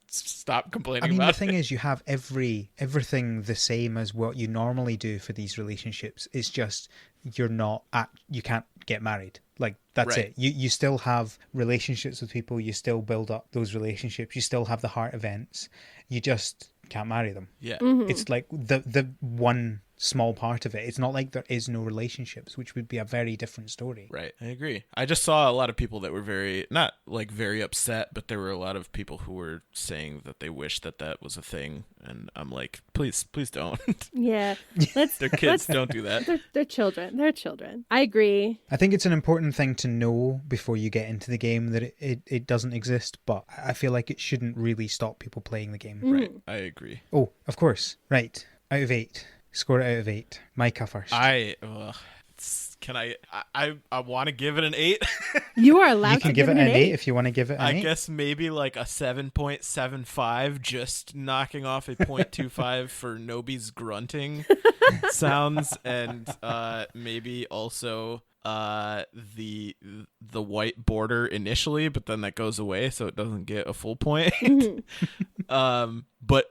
stop complaining about it. The thing is, you have everything the same as what you normally do for these relationships. It's just you can't get married. Like, that's it. You still have relationships with people, you still build up those relationships, you still have the heart events, you just can't marry them. Yeah. It's like the one small part of it. It's not like there is no relationships, which would be a very different story. Right. I agree. I just saw a lot of people that were not very upset, but there were a lot of people who were saying that they wish that was a thing. And I'm like, please don't. Yeah. They're kids. Don't do that. They're children. They're children. I agree. I think it's an important thing to know before you get into the game that it doesn't exist, but I feel like it shouldn't really stop people playing the game. Right. I agree. Oh, of course. Right. Out of 8. Score it out of 8. Micah first. I want to give it an 8. You are allowed you can to give it an 8 if you want to give it an 8. I guess maybe like a 7.75, just knocking off a 0.25 for Nobi's grunting sounds, and maybe also the white border initially, but then that goes away, so it doesn't get a full point. But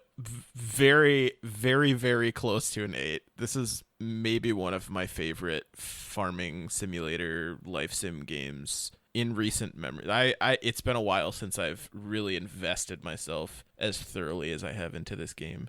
very, very, very close to an 8. This is maybe one of my favorite farming simulator life sim games in recent memory. It's been a while since I've really invested myself as thoroughly as I have into this game,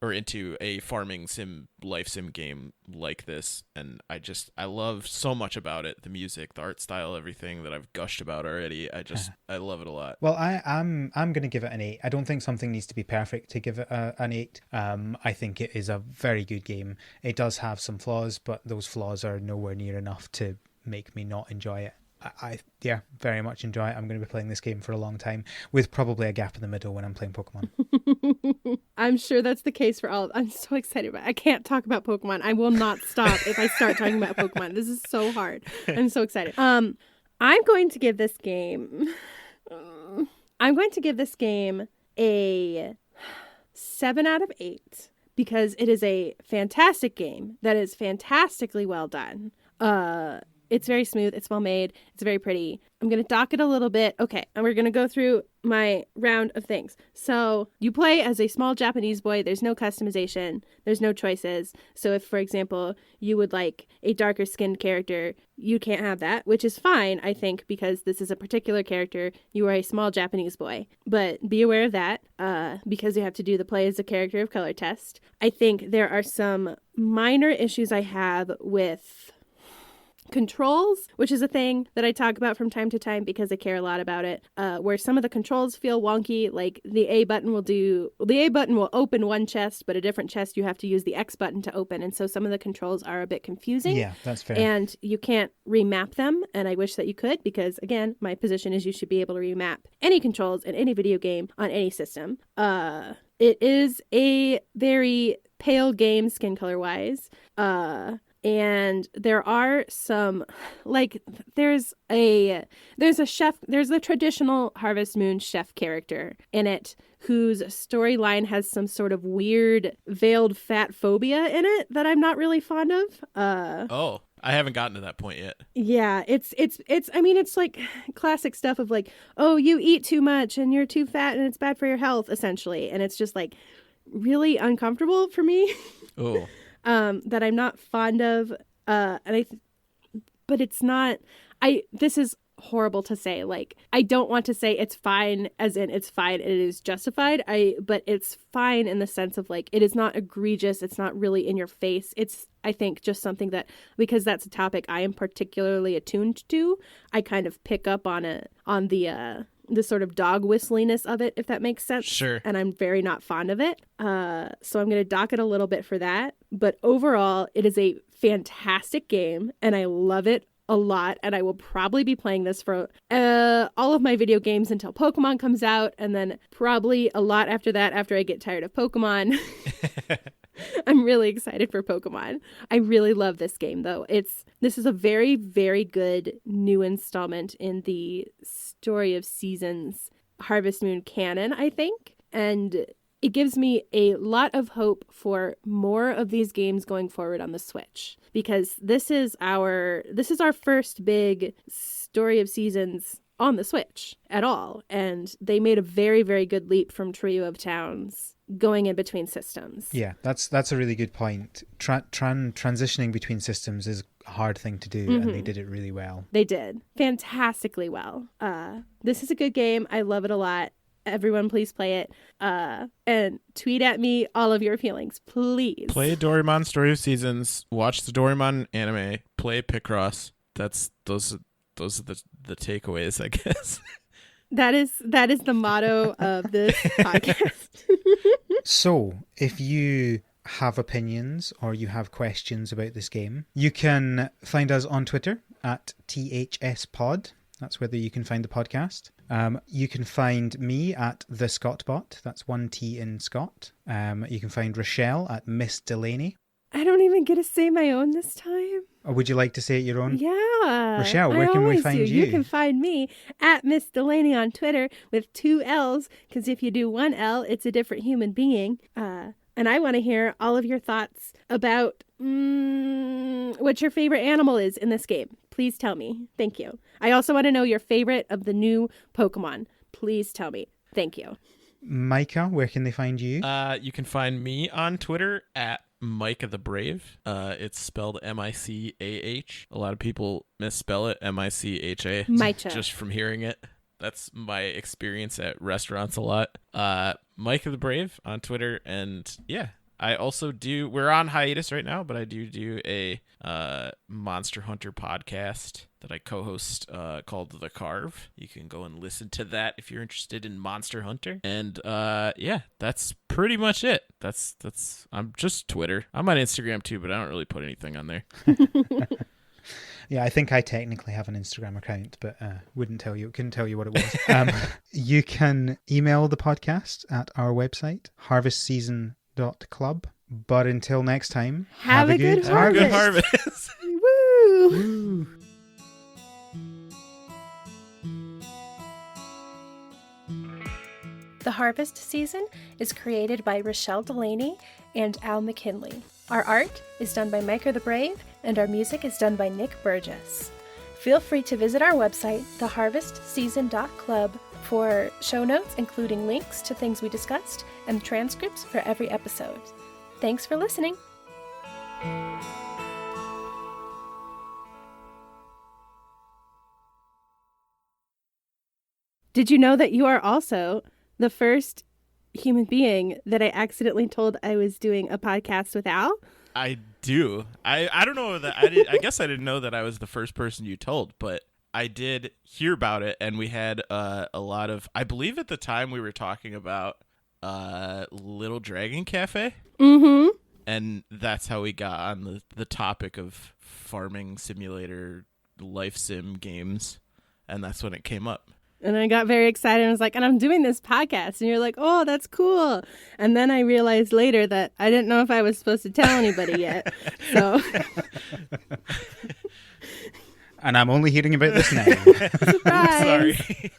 or into a farming sim life sim game like this, and I love so much about it, the music, the art style, everything that I've gushed about already. I love it a lot. Well, I'm going to give it an 8. I don't think something needs to be perfect to give it an 8. I think it is a very good game. It does have some flaws, but those flaws are nowhere near enough to make me not enjoy it. I very much enjoy it. I'm going to be playing this game for a long time, with probably a gap in the middle when I'm playing Pokemon. I'm sure that's the case for all. I'm so excited about it. I can't talk about Pokemon. I will not stop if I start talking about Pokemon. This is so hard. I'm so excited. I'm going to give this game a 7 out of 8 because it is a fantastic game that is fantastically well done. It's very smooth. It's well made. It's very pretty. I'm going to dock it a little bit. Okay, and we're going to go through my round of things. So you play as a small Japanese boy. There's no customization. There's no choices. So if, for example, you would like a darker skinned character, you can't have that, which is fine, I think, because this is a particular character. You are a small Japanese boy. But be aware of that because you have to do the play as a character of color test. I think there are some minor issues I have with controls, which is a thing that I talk about from time to time because I care a lot about it, where some of the controls feel wonky. Like the A button will open one chest, but a different chest you have to use the X button to open, and so some of the controls are a bit confusing. Yeah, that's fair. And you can't remap them, and I wish that you could, because again, my position is you should be able to remap any controls in any video game on any system. It is a very pale game skin color wise. And there are some, like, there's a chef, there's the traditional Harvest Moon chef character in it whose storyline has some sort of weird veiled fat phobia in it that I'm not really fond of. Oh, I haven't gotten to that point yet. Yeah, it's I mean, it's like classic stuff of like, oh, you eat too much and you're too fat and it's bad for your health, essentially. And it's just like really uncomfortable for me. Oh. That I'm not fond of. But it's not, this is horrible to say. Like, I don't want to say it's fine as in it's fine, it is justified. But it's fine in the sense of like, it is not egregious. It's not really in your face. It's, I think, just something that, because that's a topic I am particularly attuned to, I kind of pick up on the sort of dog whistliness of it, if that makes sense. Sure. And I'm very not fond of it. So I'm going to dock it a little bit for that. But overall, it is a fantastic game, and I love it a lot. And I will probably be playing this for all of my video games until Pokemon comes out, and then probably a lot after that, after I get tired of Pokemon. I'm really excited for Pokemon. I really love this game, though. This is a very, very good new installment in the Story of Seasons Harvest Moon canon, I think. And it gives me a lot of hope for more of these games going forward on the Switch, because this is our first big Story of Seasons on the Switch at all. And they made a very, very good leap from Trio of Towns going in between systems. Yeah, that's a really good point. Transitioning between systems is a hard thing to do, and they did it really well. They did fantastically well. This is a good game. I love it a lot. Everyone, please play it. And tweet at me all of your feelings, please. Play Doraemon Story of Seasons. Watch the Doraemon anime. Play Picross. Those are the takeaways, I guess. That is the motto of this podcast. So, if you have opinions or you have questions about this game, you can find us on Twitter at THSPod. That's where you can find the podcast. You can find me at the Scottbot. That's 1 T in Scott. You can find Rochelle at Miss Delaney. I don't even get to say my own this time. Or would you like to say it your own? Yeah. Rochelle, where can we find you? You can find me at Miss Delaney on Twitter with 2 L's, because if you do 1 L, it's a different human being. And I want to hear all of your thoughts about what your favorite animal is in this game. Please tell me. Thank you. I also want to know your favorite of the new Pokemon. Please tell me. Thank you. Micah, where can they find you? You can find me on Twitter at Micah the Brave. It's spelled Micah. A lot of people misspell it Micha. Micah. Just from hearing it. That's my experience at restaurants a lot. Micah the Brave on Twitter. And yeah, I also we're on hiatus right now, but I do a Monster Hunter podcast that I co-host called The Carve. You can go and listen to that if you're interested in Monster Hunter. And yeah, that's pretty much it. I'm just Twitter. I'm on Instagram too, but I don't really put anything on there. Yeah, I think I technically have an Instagram account, but couldn't tell you what it was. You can email the podcast at our website, harvestseason.club. But until next time, have a good harvest. Good harvest. Woo! Woo. The Harvest Season is created by Rochelle Delaney and Al McKinley. Our art is done by Micah the Brave, and our music is done by Nick Burgess. Feel free to visit our website, theharvestseason.club, for show notes, including links to things we discussed and transcripts for every episode. Thanks for listening. Did you know that you are also the first human being that I accidentally told I was doing a podcast with Al? I do. I don't know that I guess I didn't know that I was the first person you told, but I did hear about it, and we had a lot of, I believe at the time we were talking about Little Dragon Cafe. Mm-hmm. And that's how we got on the topic of farming simulator life sim games, and that's when it came up. And I got very excited and was like, and I'm doing this podcast. And you're like, oh, that's cool. And then I realized later that I didn't know if I was supposed to tell anybody yet. So. And I'm only hearing about this now. Surprise. Sorry.